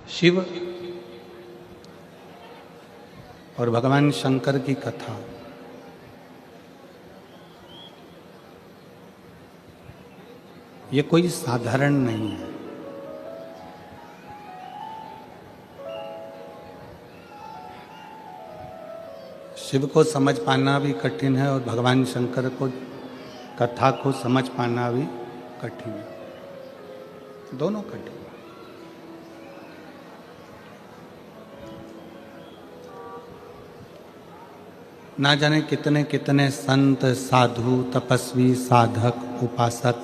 शिव और भगवान शंकर की कथा ये कोई साधारण नहीं है। शिव को समझ पाना भी कठिन है और भगवान शंकर को कथा को समझ पाना भी कठिन है, दोनों कठिन है। ना जाने कितने कितने संत, साधु, तपस्वी, साधक, उपासक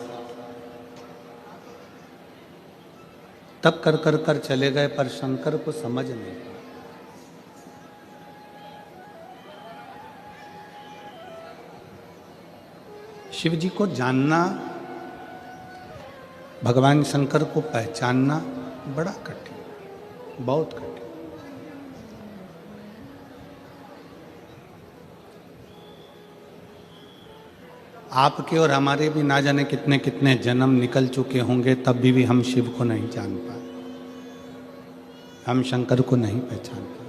तब कर चले गए, पर शंकर को समझ नहीं पाए। शिव जी को जानना, भगवान शंकर को पहचानना बड़ा कठिन, बहुत कठिन। आपके और हमारे भी ना जाने कितने कितने जन्म निकल चुके होंगे, तब भी हम शिव को नहीं जान पाए, हम शंकर को नहीं पहचान पाए।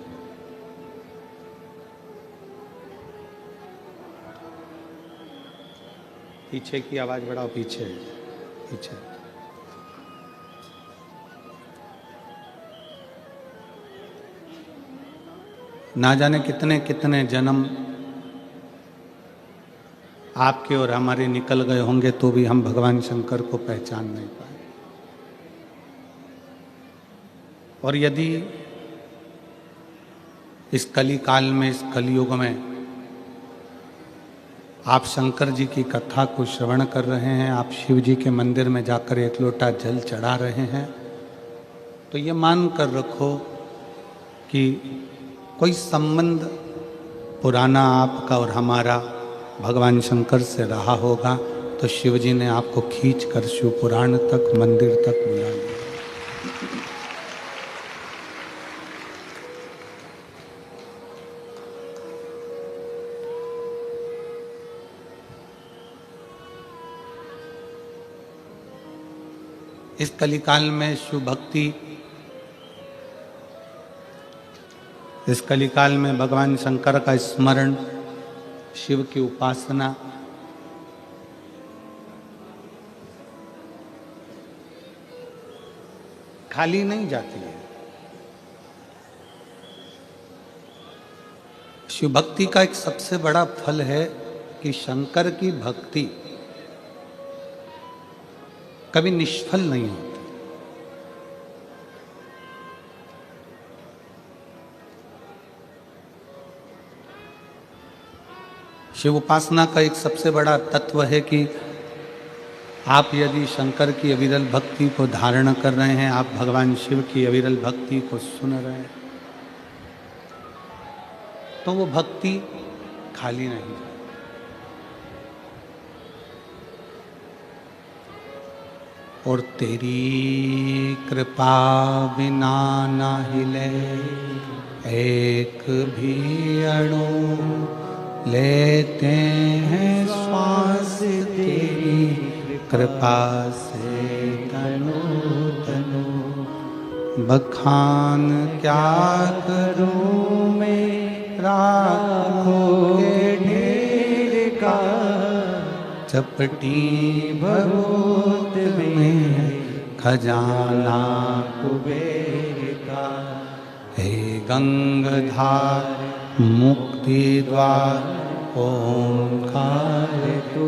पीछे की आवाज बढ़ाओ, पीछे पीछे। ना जाने कितने कितने जन्म आपके और हमारे निकल गए होंगे, तो भी हम भगवान शंकर को पहचान नहीं पाए। और यदि इस कली काल में, इस कलयुग में आप शंकर जी की कथा को श्रवण कर रहे हैं, आप शिव जी के मंदिर में जाकर एक लोटा जल चढ़ा रहे हैं, तो ये मान कर रखो कि कोई संबंध पुराना आपका और हमारा भगवान शंकर से रहा होगा, तो शिव जी ने आपको खींच कर शिव पुराण तक, मंदिर तक बुला लिया। इस कलिकाल में शिव भक्ति, इस कलिकाल में भगवान शंकर का स्मरण, शिव की उपासना खाली नहीं जाती है। शिव भक्ति का एक सबसे बड़ा फल है कि शंकर की भक्ति कभी निष्फल नहीं होती। शिव उपासना का एक सबसे बड़ा तत्व है कि आप यदि शंकर की अविरल भक्ति को धारण कर रहे हैं, आप भगवान शिव की अविरल भक्ति को सुन रहे हैं, तो वो भक्ति खाली नहीं जाती। और तेरी कृपा बिना ना हिले एक भी अणु, लेते हैं श्वास तेरी कृपा से तनु तनु। बखान क्या करूं मैं राखों ढेर का, चपटी बहुत में खजाना कुबेर का। हे गंगाधार मुक्ति द्वार ओंकार तू,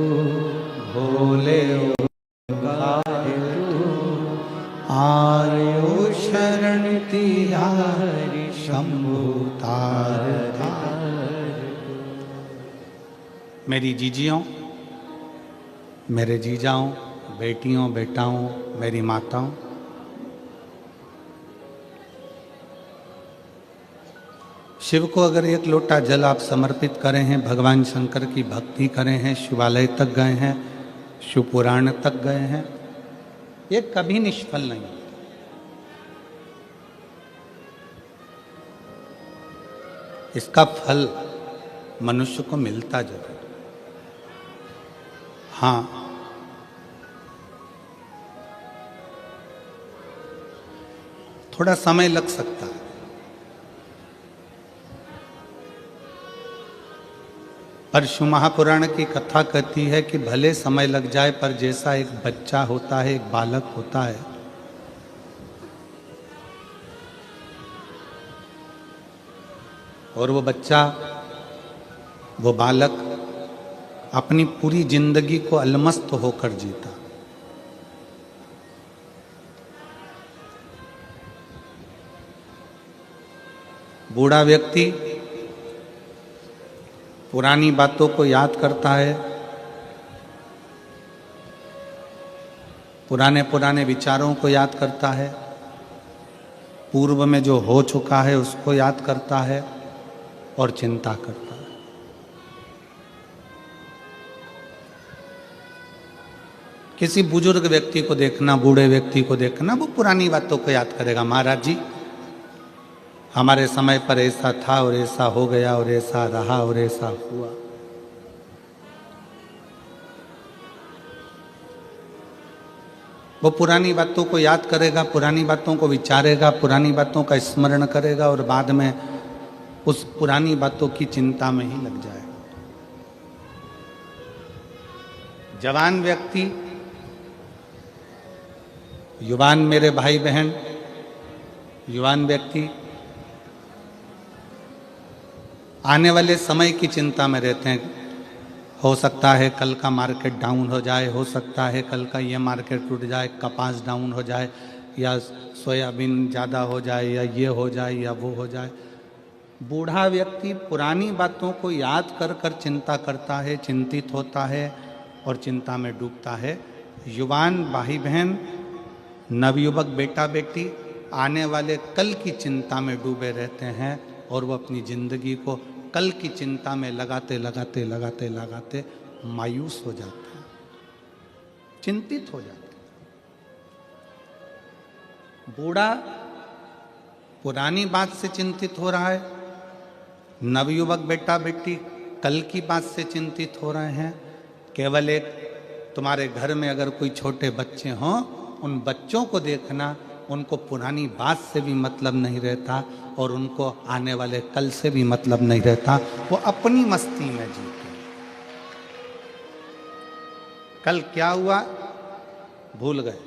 भोले ओंकार तू। आयो शरण तिहारी शंभु तार तार। मेरी जीजियों, मेरे जीजाओं, बेटियों, बेटाओं, मेरी माताओं, शिव को अगर एक लोटा जल आप समर्पित करें हैं, भगवान शंकर की भक्ति करें हैं, शिवालय तक गए हैं, शिव पुराण तक गए हैं, ये कभी निष्फल नहीं। इसका फल मनुष्य को मिलता जरूर। हाँ, थोड़ा समय लग सकता है। पर शिव महापुराण की कथा कहती है कि भले समय लग जाए, पर जैसा एक बच्चा होता है, एक बालक होता है, और वो बच्चा, वो बालक अपनी पूरी जिंदगी को अलमस्त होकर जीता। बूढ़ा व्यक्ति पुरानी बातों को याद करता है, पुराने पुराने विचारों को याद करता है, पूर्व में जो हो चुका है उसको याद करता है और चिंता करता है। किसी बुजुर्ग व्यक्ति को देखना, बूढ़े व्यक्ति को देखना, वो पुरानी बातों को याद करेगा। महाराज जी, हमारे समय पर ऐसा था और ऐसा हो गया और ऐसा रहा और ऐसा हुआ। वो पुरानी बातों को याद करेगा, पुरानी बातों को विचारेगा, पुरानी बातों का स्मरण करेगा और बाद में उस पुरानी बातों की चिंता में ही लग जाएगा। जवान व्यक्ति, युवान मेरे भाई बहन, युवान व्यक्ति आने वाले समय की चिंता में रहते हैं। हो सकता है कल का मार्केट डाउन हो जाए, हो सकता है कल का ये मार्केट टूट जाए, कपास डाउन हो जाए, या सोयाबीन ज़्यादा हो जाए, या ये हो जाए या वो हो जाए। बूढ़ा व्यक्ति पुरानी बातों को याद कर कर चिंता करता है, चिंतित होता है और चिंता में डूबता है। युवान भाई बहन, नवयुवक बेटा बेटी आने वाले कल की चिंता में डूबे रहते हैं और वो अपनी जिंदगी को कल की चिंता में लगाते लगाते लगाते लगाते मायूस हो जाते हैं, चिंतित हो जाते हैं। बूढ़ा पुरानी बात से चिंतित हो रहा है, नवयुवक बेटा बेटी कल की बात से चिंतित हो रहे हैं। केवल एक, तुम्हारे घर में अगर कोई छोटे बच्चे हों, उन बच्चों को देखना, उनको पुरानी बात से भी मतलब नहीं रहता और उनको आने वाले कल से भी मतलब नहीं रहता। वो अपनी मस्ती में जीते। कल क्या हुआ भूल गए,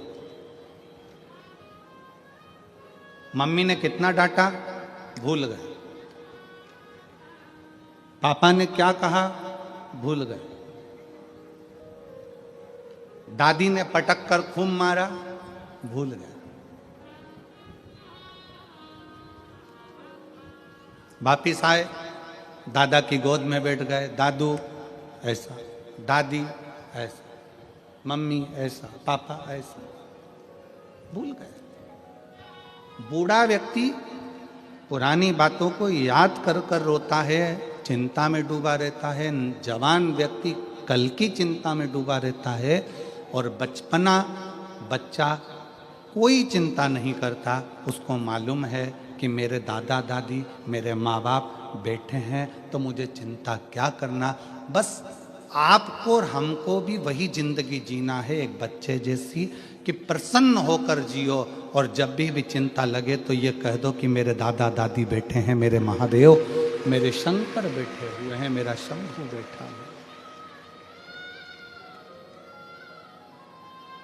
मम्मी ने कितना डांटा भूल गए, पापा ने क्या कहा भूल गए, दादी ने पटक कर खूब मारा भूल गए। वापिस आए, दादा की गोद में बैठ गए, दादू ऐसा, दादी ऐसा, मम्मी ऐसा, पापा ऐसा, भूल गए। बूढ़ा व्यक्ति पुरानी बातों को याद कर कर रोता है, चिंता में डूबा रहता है। जवान व्यक्ति कल की चिंता में डूबा रहता है और बचपना बच्चा कोई चिंता नहीं करता। उसको मालूम है कि मेरे दादा दादी, मेरे माँ बाप बैठे हैं, तो मुझे चिंता क्या करना। बस आपको और हमको भी वही जिंदगी जीना है, एक बच्चे जैसी, कि प्रसन्न होकर जियो। और जब भी चिंता लगे तो ये कह दो कि मेरे दादा दादी बैठे हैं, मेरे महादेव, मेरे शंकर बैठे हुए हैं, मेरा शंभू बैठा है।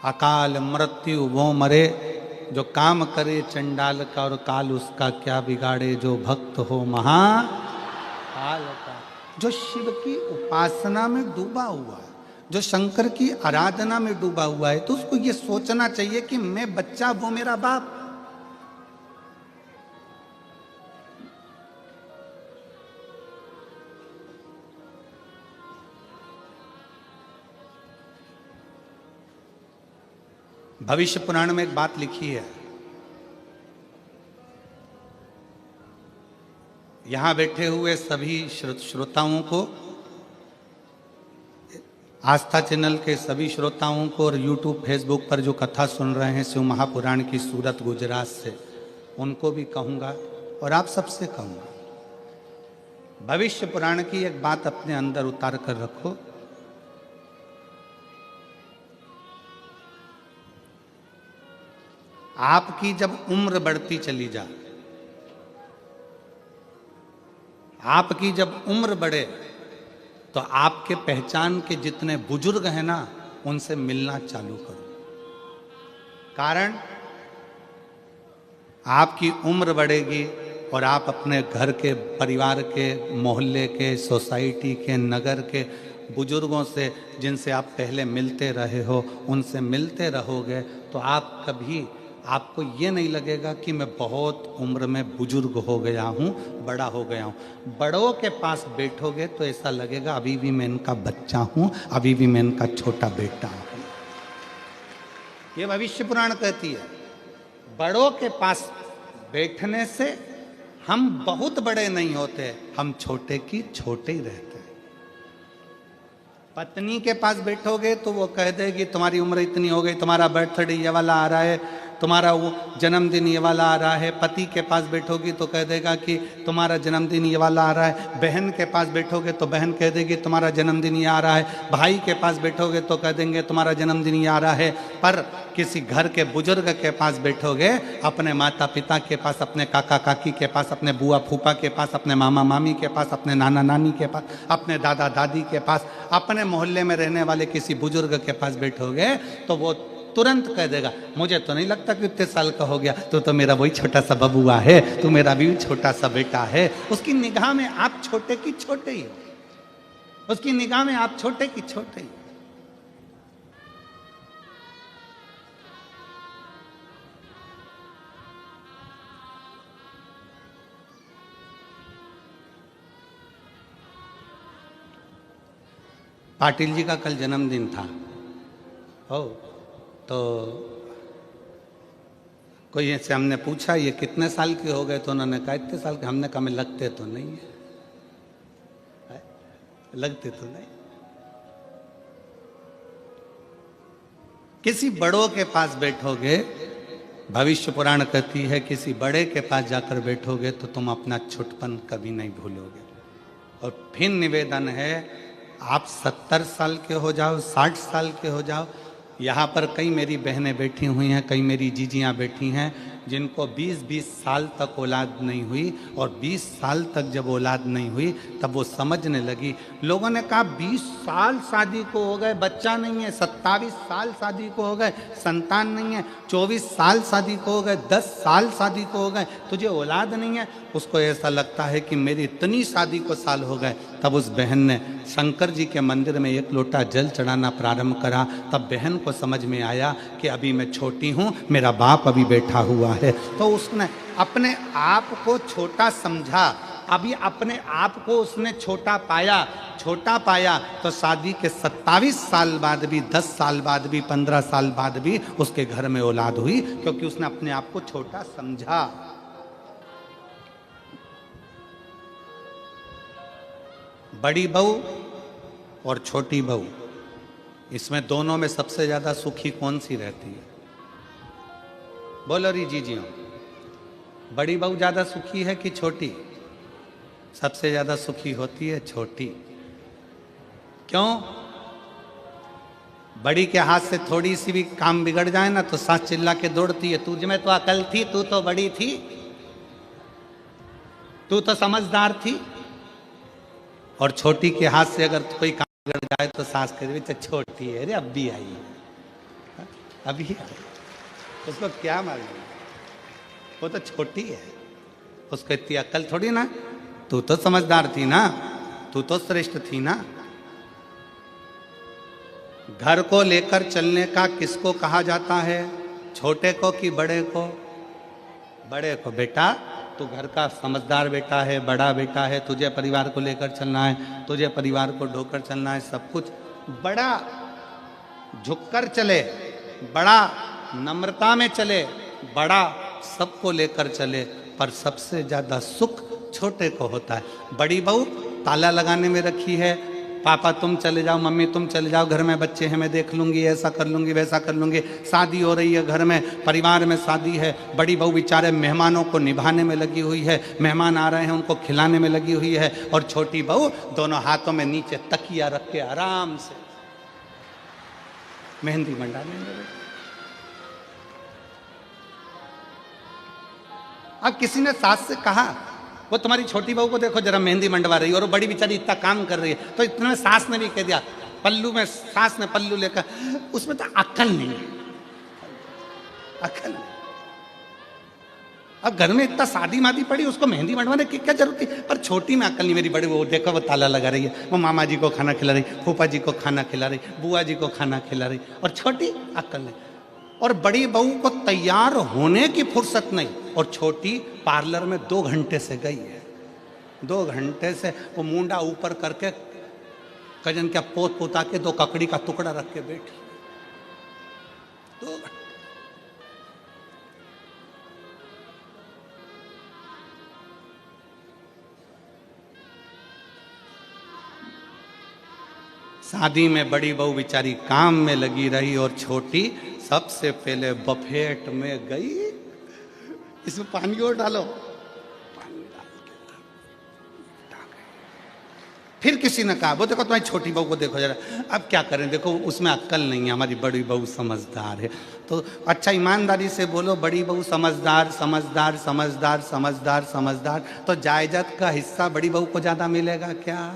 अकाल मृत्यु वो मरे, जो काम करे चंडाल का और काल उसका क्या बिगाड़े, जो भक्त हो महाकाल का। जो शिव की उपासना में डूबा हुआ है, जो शंकर की आराधना में डूबा हुआ है, तो उसको ये सोचना चाहिए कि मैं बच्चा, वो मेरा बाप। भविष्य पुराण में एक बात लिखी है, यहां बैठे हुए सभी श्रोताओं को, आस्था चैनल के सभी श्रोताओं को और यूट्यूब फेसबुक पर जो कथा सुन रहे हैं शिव महापुराण की सूरत गुजरात से, उनको भी कहूँगा और आप सबसे कहूँगा, भविष्य पुराण की एक बात अपने अंदर उतार कर रखो। आपकी जब उम्र बढ़ती चली जाए, आपकी जब उम्र बढ़े, तो आपके पहचान के जितने बुजुर्ग हैं ना, उनसे मिलना चालू करो। कारण आपकी उम्र बढ़ेगी और आप अपने घर के, परिवार के, मोहल्ले के, सोसाइटी के, नगर के बुजुर्गों से, जिनसे आप पहले मिलते रहे हो, उनसे मिलते रहोगे, तो आप कभी, आपको ये नहीं लगेगा कि मैं बहुत उम्र में बुजुर्ग हो गया हूँ, बड़ा हो गया हूँ। बड़ों के पास बैठोगे तो ऐसा लगेगा अभी भी मैं इनका बच्चा हूँ, अभी भी मैं इनका छोटा बेटा हूँ। ये भविष्य पुराण कहती है, बड़ों के पास बैठने से हम बहुत बड़े नहीं होते, हम छोटे की छोटे ही रहते। पत्नी के पास बैठोगे तो वो कह देगी तुम्हारी उम्र इतनी हो गई, तुम्हारा बर्थडे ये वाला आ रहा है, तुम्हारा वो जन्मदिन ये वाला आ रहा है। पति के पास बैठोगी तो कह देगा कि तुम्हारा जन्मदिन ये वाला आ रहा है। बहन के पास बैठोगे तो बहन कह देगी तुम्हारा जन्मदिन ये आ रहा है। भाई के पास बैठोगे तो कह देंगे तुम्हारा जन्मदिन ये आ रहा है। पर किसी घर के बुजुर्ग के पास बैठोगे, अपने माता पिता के पास, अपने काका काकी के पास, अपने बुआ फूफा के पास, अपने मामा मामी के पास, अपने नाना नानी के पास, अपने दादा दादी के पास, अपने मोहल्ले में रहने वाले किसी बुजुर्ग के पास बैठोगे तो वो तुरंत कह देगा मुझे तो नहीं लगता कि इतने साल का हो गया, तो मेरा वही छोटा सा बबुआ है, तू मेरा भी छोटा सा बेटा है। उसकी निगाह में आप छोटे की छोटे ही हो, उसकी निगाह में आप छोटे की छोटे ही। पाटिल जी का कल जन्मदिन था। तो कोई से हमने पूछा ये कितने साल के हो गए, तो उन्होंने कहा इतने साल के। हमने कहा मैं लगते तो नहीं है, लगते तो नहीं। किसी बड़ों के पास बैठोगे, भविष्य पुराण कहती है किसी बड़े के पास जाकर बैठोगे तो तुम अपना छोटपन कभी नहीं भूलोगे। और फिर निवेदन है, आप 70 साल के हो जाओ, 60 साल के हो जाओ, यहाँ पर कई मेरी बहनें बैठी हुई हैं, कई मेरी जीजियाँ बैठी हैं जिनको 20-20 साल तक औलाद नहीं हुई, और 20 साल तक जब औलाद नहीं हुई तब वो समझने लगी। लोगों ने कहा 20 साल शादी को हो गए, बच्चा नहीं है, 27 साल शादी को हो गए, संतान नहीं है, 24 साल शादी को हो गए, 10 साल शादी को हो गए, तुझे औलाद नहीं है। उसको ऐसा लगता है कि मेरी इतनी शादी को साल हो गए। तब उस बहन ने शंकर जी के मंदिर में 1 लोटा जल चढ़ाना प्रारंभ करा। तब बहन को समझ में आया कि अभी मैं छोटी हूँ, मेरा बाप अभी बैठा हुआ है। तो उसने अपने आप को छोटा समझा, अभी अपने आप को उसने छोटा पाया तो शादी के 27 साल बाद भी, 10 साल बाद भी, 15 साल बाद भी उसके घर में औलाद हुई, क्योंकि उसने अपने आप को छोटा समझा। बड़ी बहू और छोटी बहू, इसमें दोनों में सबसे ज्यादा सुखी कौन सी रहती है? बोलो री जीजियों, बड़ी बहू ज्यादा सुखी है कि छोटी? सबसे ज्यादा सुखी होती है छोटी। क्यों? बड़ी के हाथ से थोड़ी सी भी काम बिगड़ जाए ना तो सास चिल्ला के दौड़ती है, तुझ में तो अकल थी, तू तो बड़ी थी, तू तो समझदार थी। और छोटी के हाथ से अगर कोई काम बिगड़ जाए तो सास कह तो छोटी है रे, अब भी आई है, अभी आई, उसको क्या मालूम, वो तो छोटी है, उसको इतनी अकल थोड़ी ना, तू तो समझदार थी ना, तू तो श्रेष्ठ थी ना। घर को लेकर चलने का किसको कहा जाता है? छोटे को कि बड़े को? बड़े को। बेटा तू घर का समझदार बेटा है, बड़ा बेटा है, तुझे परिवार को लेकर चलना है, तुझे परिवार को ढोकर चलना है, सब कुछ बड़ा झुककर चले, बड़ा नम्रता में चले, बड़ा सबको लेकर चले, पर सबसे ज्यादा सुख छोटे को होता है। बड़ी बहू ताला लगाने में रखी है, पापा तुम चले जाओ, मम्मी तुम चले जाओ, घर में बच्चे हैं, मैं देख लूंगी, ऐसा कर लूंगी, वैसा कर लूंगी। शादी हो रही है, घर में परिवार में शादी है, बड़ी बहू बेचारे मेहमानों को निभाने में लगी हुई है, मेहमान आ रहे हैं उनको खिलाने में लगी हुई है, और छोटी बहू दोनों हाथों में नीचे तकिया रख के आराम से मेहंदी मंडाने में लगी। अब किसी ने सास से कहा, वो तुम्हारी छोटी बहू को देखो जरा मेहंदी मंडवा रही है, और वो बड़ी बेचारी इतना काम कर रही है, तो इतने में सास ने भी कह दिया, पल्लू में सास ने पल्लू लेकर, उसमें तो अक्ल नहीं है, अक्ल नहीं। अब घर में इतना शादी मादी पड़ी, उसको मेहंदी मंडवाने की क्या जरूरत थी? पर छोटी में अक्ल नहीं। मेरी बड़ी वो देखो, वो ताला लगा रही है, वो मामा जी को खाना खिला रही, फूफा जी को खाना खिला रही, बुआ जी को खाना खिला रही, और छोटी अक्ल नहीं। और बड़ी बहू को तैयार होने की फुर्सत नहीं, और छोटी पार्लर में 2 घंटे से गई है। 2 घंटे से वो मुंडा ऊपर करके कजन क्या पोत पोता के 2 ककड़ी का टुकड़ा रख के बैठी। 2 घंटे। शादी में बड़ी बहू बेचारी काम में लगी रही, और छोटी सबसे पहले बफेट में गई। इसमें पानी और डालो, पानी डाल के फिर किसी ने कहा, वो देखो तुम्हारी छोटी बहू को देखो जरा। अब क्या करें, देखो उसमें अक्ल नहीं है, हमारी बड़ी बहू समझदार है। तो अच्छा ईमानदारी से बोलो, बड़ी बहू समझदार समझदार समझदार समझदार समझदार, तो जायदाद का हिस्सा बड़ी बहू को ज्यादा मिलेगा क्या?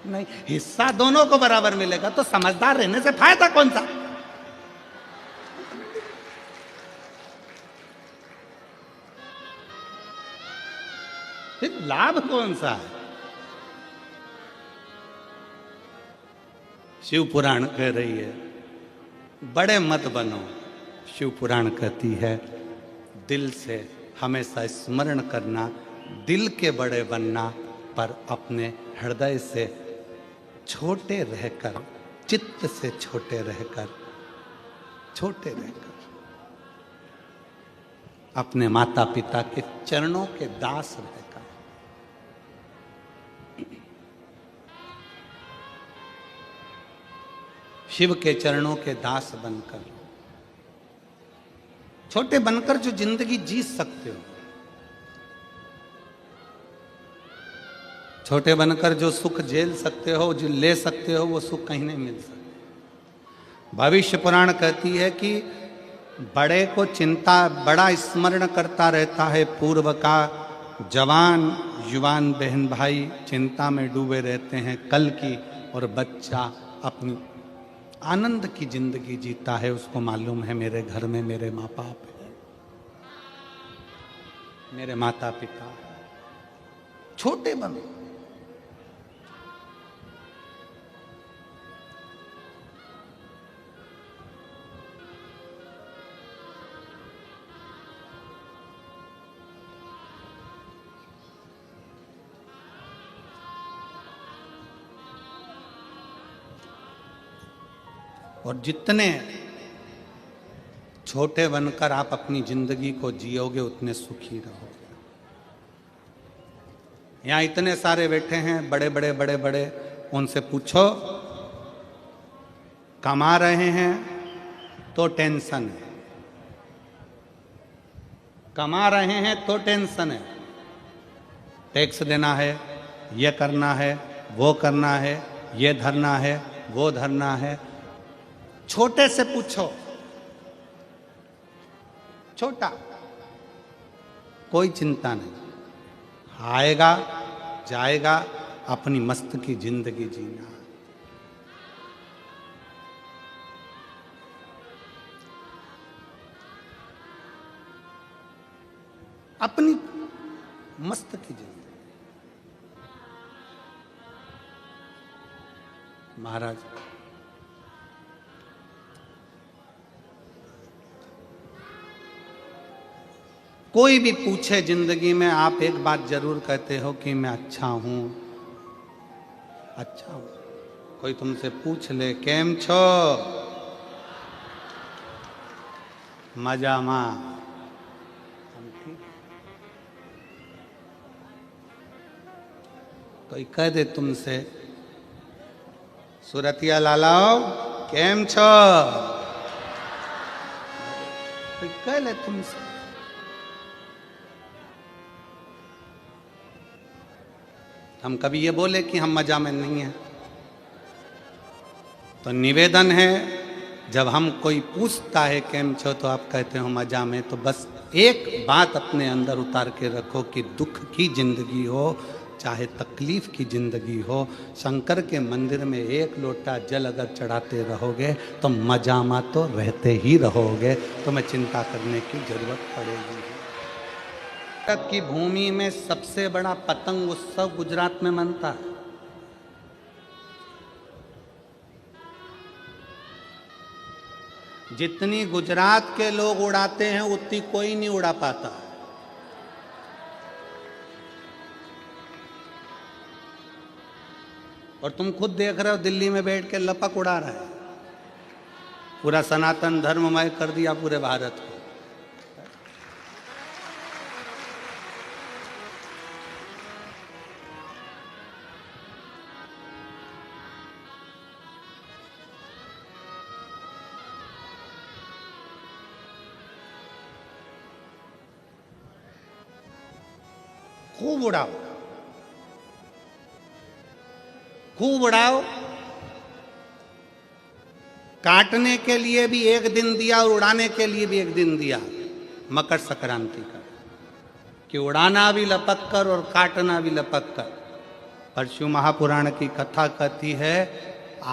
नहीं, हिस्सा दोनों को बराबर मिलेगा। तो समझदार रहने से फायदा कौन सा? फिर लाभ कौन सा है? शिव पुराण कह रही है, बड़े मत बनो। शिव पुराण कहती है, दिल से हमेशा स्मरण करना, दिल के बड़े बनना, पर अपने हृदय से छोटे रहकर, चित्त से छोटे रहकर, अपने माता पिता के चरणों के दास रहकर, शिव के चरणों के दास बनकर, छोटे बनकर जो जिंदगी जी सकते हो, छोटे बनकर जो सुख झेल सकते हो, जो ले सकते हो, वो सुख कहीं नहीं मिल सकता। भविष्य पुराण कहती है कि बड़े को चिंता, बड़ा स्मरण करता रहता है पूर्व का, जवान युवान बहन भाई चिंता में डूबे रहते हैं कल की, और बच्चा अपनी आनंद की जिंदगी जीता है। उसको मालूम है मेरे घर में मेरे माँ बाप है, मेरे माता पिता। छोटे बनो, और जितने छोटे बनकर आप अपनी जिंदगी को जियोगे, उतने सुखी रहोगे। यहाँ इतने सारे बैठे हैं, बड़े बड़े बड़े बड़े, उनसे पूछो, कमा रहे हैं तो टेंशन है, कमा रहे हैं तो टेंशन है, टैक्स देना है, ये करना है, वो करना है, ये धरना है, वो धरना है। छोटे से पूछो, छोटा, कोई चिंता नहीं, आएगा जाएगा, अपनी मस्त की जिंदगी जीना। अपनी मस्त की जिंदगी। महाराज कोई भी पूछे जिंदगी में, आप एक बात जरूर कहते हो कि मैं अच्छा हूं, अच्छा हूं। कोई तुमसे पूछ ले, केम छो, मजामा, कोई कह दे तुमसे, सुरतिया लालाओ केम छो, कोई कह ले तुमसे, हम कभी ये बोले कि हम मजा में नहीं हैं? तो निवेदन है, जब हम कोई पूछता है केम छो तो आप कहते हो मजा में, तो बस एक बात अपने अंदर उतार के रखो कि दुख की जिंदगी हो चाहे तकलीफ की जिंदगी हो, शंकर के मंदिर में एक लोटा जल अगर चढ़ाते रहोगे तो मजामा तो रहते ही रहोगे, तुम्हें चिंता करने की जरूरत पड़ेगी। भारत की भूमि में सबसे बड़ा पतंग उत्सव गुजरात में मनता है। जितनी गुजरात के लोग उड़ाते हैं उतनी कोई नहीं उड़ा पाता। और तुम खुद देख रहे हो दिल्ली में बैठ के लपक उड़ा रहा है, पूरा सनातन धर्ममय कर दिया पूरे भारत को। खूब उड़ाओ, खूब उड़ाओ। काटने के लिए भी एक दिन दिया और उड़ाने के लिए भी एक दिन दिया, मकर संक्रांति का, कि उड़ाना भी लपक कर और काटना भी लपक कर। पर शिव महापुराण की कथा कहती है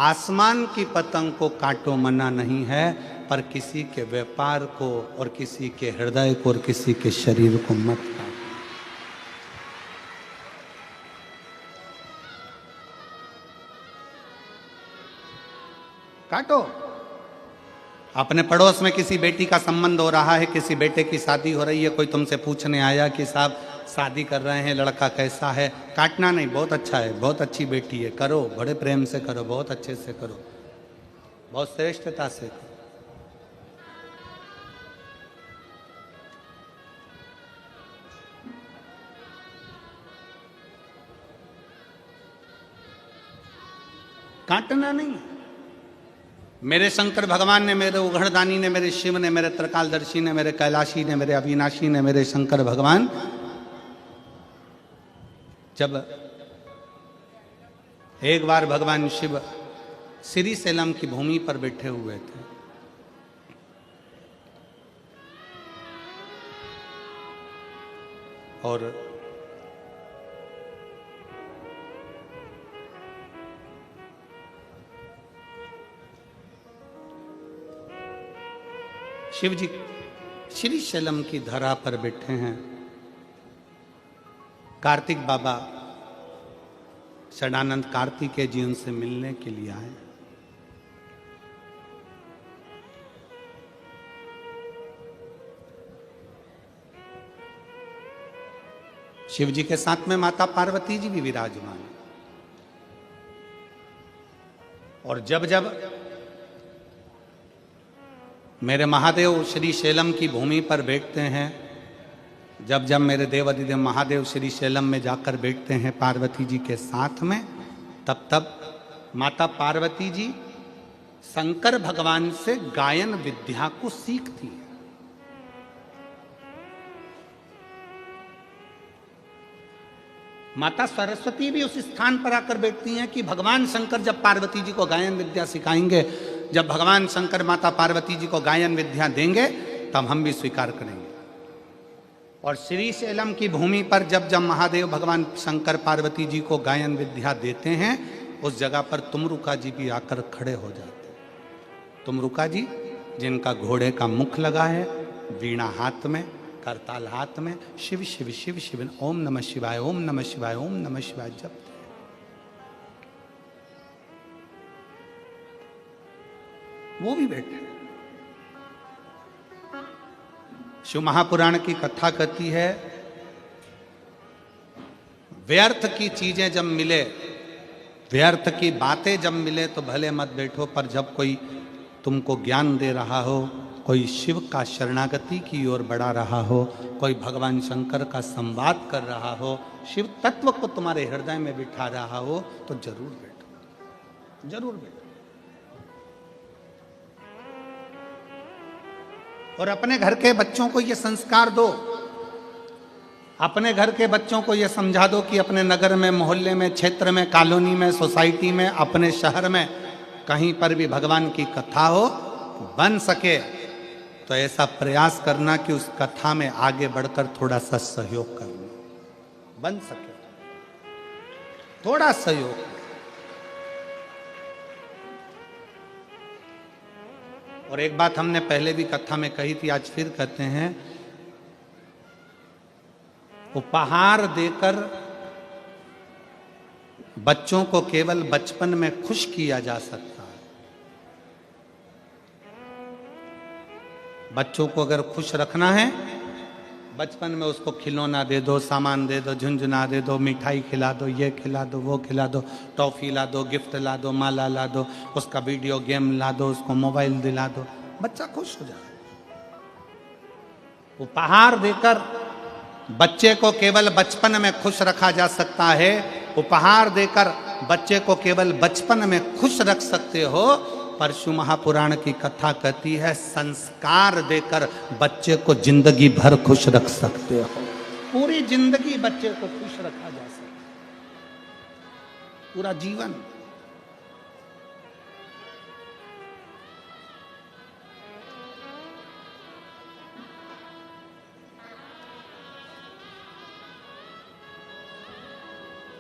आसमान की पतंग को काटो मना नहीं है, पर किसी के व्यापार को और किसी के हृदय को और किसी के शरीर को मत काटो। काटो। अपने पड़ोस में किसी बेटी का संबंध हो रहा है, किसी बेटे की शादी हो रही है, कोई तुमसे पूछने आया कि साहब शादी कर रहे हैं, लड़का कैसा है, काटना नहीं, बहुत अच्छा है, बहुत अच्छी बेटी है, करो, बड़े प्रेम से करो, बहुत अच्छे से करो, बहुत श्रेष्ठता से करो। काटना नहीं। मेरे शंकर भगवान ने, मेरे उघड़दानी ने, मेरे शिव ने, मेरे त्रिकालदर्शी ने, मेरे कैलाशी ने, मेरे अविनाशी ने, मेरे शंकर भगवान जब एक बार भगवान शिव श्री सेलम की भूमि पर बैठे हुए थे, और शिव जी श्री शैलम की धरा पर बैठे हैं। कार्तिक बाबा षडानंद कार्तिकेय जी उनसे मिलने के लिए आए। शिव जी के साथ में माता पार्वती जी भी विराजमान। और जब जब मेरे महादेव श्री शैलम की भूमि पर बैठते हैं, जब जब मेरे देवाधिदेव महादेव श्री शैलम में जाकर बैठते हैं पार्वती जी के साथ में, तब तब माता पार्वती जी शंकर भगवान से गायन विद्या को सीखती है। माता सरस्वती भी उस स्थान पर आकर बैठती हैं कि भगवान शंकर जब पार्वती जी को गायन विद्या सिखाएंगे, जब भगवान शंकर माता पार्वती जी को गायन विद्या देंगे, तब हम भी स्वीकार करेंगे। और श्री शैलम की भूमि पर जब जब महादेव भगवान शंकर पार्वती जी को गायन विद्या देते हैं, उस जगह पर तुमरुका जी भी आकर खड़े हो जाते हैं। तुमरुका जी जिनका घोड़े का मुख लगा है, वीणा हाथ में, करताल हाथ में, शिव शिव शिव शिव, ओम नमः शिवाय, ओम नमः शिवाय, ओम नमः शिवाय जपते। वो भी बैठे। शिव महापुराण की कथा कहती है व्यर्थ की चीजें जब मिले, व्यर्थ की बातें जब मिले तो भले मत बैठो, पर जब कोई तुमको ज्ञान दे रहा हो, कोई शिव का शरणागति की ओर बढ़ा रहा हो, कोई भगवान शंकर का संवाद कर रहा हो, शिव तत्व को तुम्हारे हृदय में बिठा रहा हो, तो जरूर बैठो, जरूर बैठो। और अपने घर के बच्चों को ये संस्कार दो, अपने घर के बच्चों को ये समझा दो कि अपने नगर में, मोहल्ले में, क्षेत्र में, कॉलोनी में, सोसाइटी में, अपने शहर में कहीं पर भी भगवान की कथा हो, बन सके तो ऐसा प्रयास करना कि उस कथा में आगे बढ़कर थोड़ा सा सहयोग करना, बन सके थोड़ा सहयोग। और एक बात हमने पहले भी कथा में कही थी, आज फिर कहते हैं, उपहार देकर बच्चों को केवल बचपन में खुश किया जा सकता है। बच्चों को अगर खुश रखना है, बचपन में उसको खिलौना दे दो, सामान दे दो, झुनझुना दे दो, मिठाई खिला दो, ये खिला दो, वो खिला दो, टॉफी ला दो, गिफ्ट ला दो, माला ला दो, उसका वीडियो गेम ला दो, उसको मोबाइल दिला दो, बच्चा खुश हो जाए। उपहार देकर बच्चे को केवल बचपन में खुश रखा जा सकता है। उपहार देकर बच्चे को केवल बचपन में खुश रख सकते हो। परशु महापुराण की कथा कहती है, संस्कार देकर बच्चे को जिंदगी भर खुश रख सकते हो। पूरी जिंदगी बच्चे को खुश रखा जा सकता है, पूरा जीवन।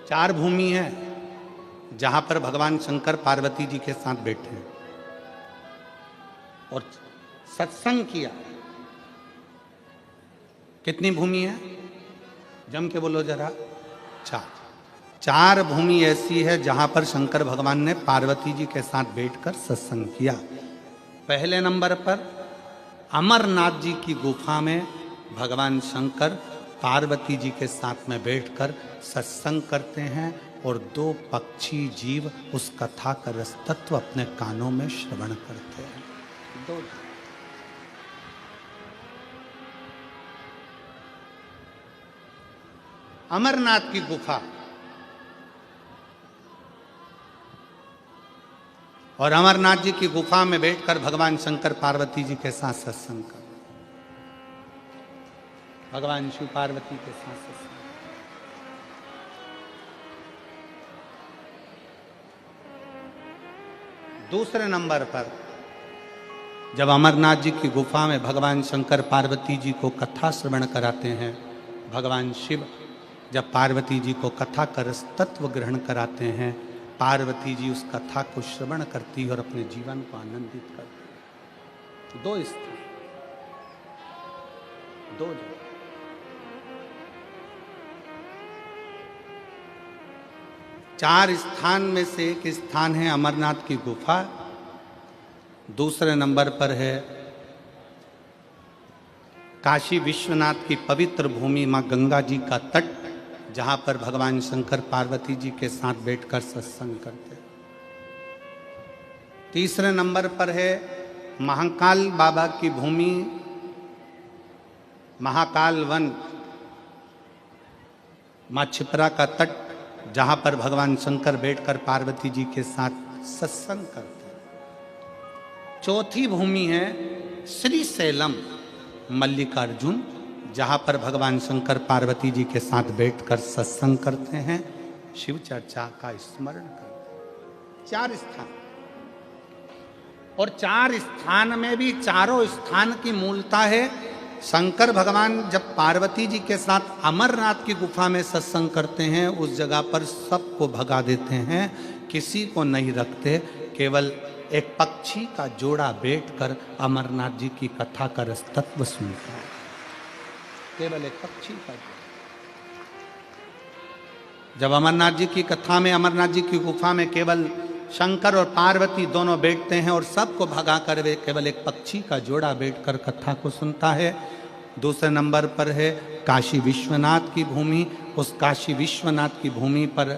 चार भूमि है जहां पर भगवान शंकर पार्वती जी के साथ बैठे हैं और सत्संग किया। कितनी भूमि है? जम के बोलो जरा। चार भूमि ऐसी है जहां पर शंकर भगवान ने पार्वती जी के साथ बैठकर सत्संग किया। पहले नंबर पर अमरनाथ जी की गुफा में भगवान शंकर पार्वती जी के साथ में बैठकर सत्संग करते हैं और दो पक्षी जीव उस कथा का रस तत्व अपने कानों में श्रवण करते हैं। दो अमरनाथ की गुफा और अमरनाथ जी की गुफा में बैठकर भगवान शंकर पार्वती जी के साथ सत्संग कर, भगवान शिव पार्वती के साथ सत्संग। दूसरे नंबर पर जब अमरनाथ जी की गुफा में भगवान शंकर पार्वती जी को कथा श्रवण कराते हैं, भगवान शिव जब पार्वती जी को कथा का रस तत्व ग्रहण कराते हैं, पार्वती जी उस कथा को श्रवण करती और अपने जीवन को आनंदित करती। दो स्थान, दो जगह। चार स्थान में से एक स्थान है अमरनाथ की गुफा। दूसरे नंबर पर है काशी विश्वनाथ की पवित्र भूमि मां गंगा जी का तट, जहां पर भगवान शंकर पार्वती जी के साथ बैठकर सत्संग करते। तीसरे नंबर पर है महाकाल बाबा की भूमि, महाकाल वन, मां छिपरा का तट, जहां पर भगवान शंकर बैठकर पार्वती जी के साथ सत्संग करते हैं। चौथी भूमि है श्री सैलम मल्लिकार्जुन, जहां पर भगवान शंकर पार्वती जी के साथ बैठकर सत्संग करते हैं, शिव चर्चा का स्मरण करते हैं। चार स्थान, और चार स्थान में भी चारों स्थान की मूलता है। शंकर भगवान जब पार्वती जी के साथ अमरनाथ की गुफा में सत्संग करते हैं, उस जगह पर सबको भगा देते हैं, किसी को नहीं रखते। केवल एक पक्षी का जोड़ा बैठकर अमरनाथ जी की कथा का रस तत्व सुनता है। केवल एक पक्षी का जोड़ा। जब अमरनाथ जी की कथा में, अमरनाथ जी की गुफा में केवल शंकर और पार्वती दोनों बैठते हैं और सबको भगा कर वे केवल एक पक्षी का जोड़ा बैठकर कथा को सुनता है। दूसरे नंबर पर है काशी विश्वनाथ की भूमि। उस काशी विश्वनाथ की भूमि पर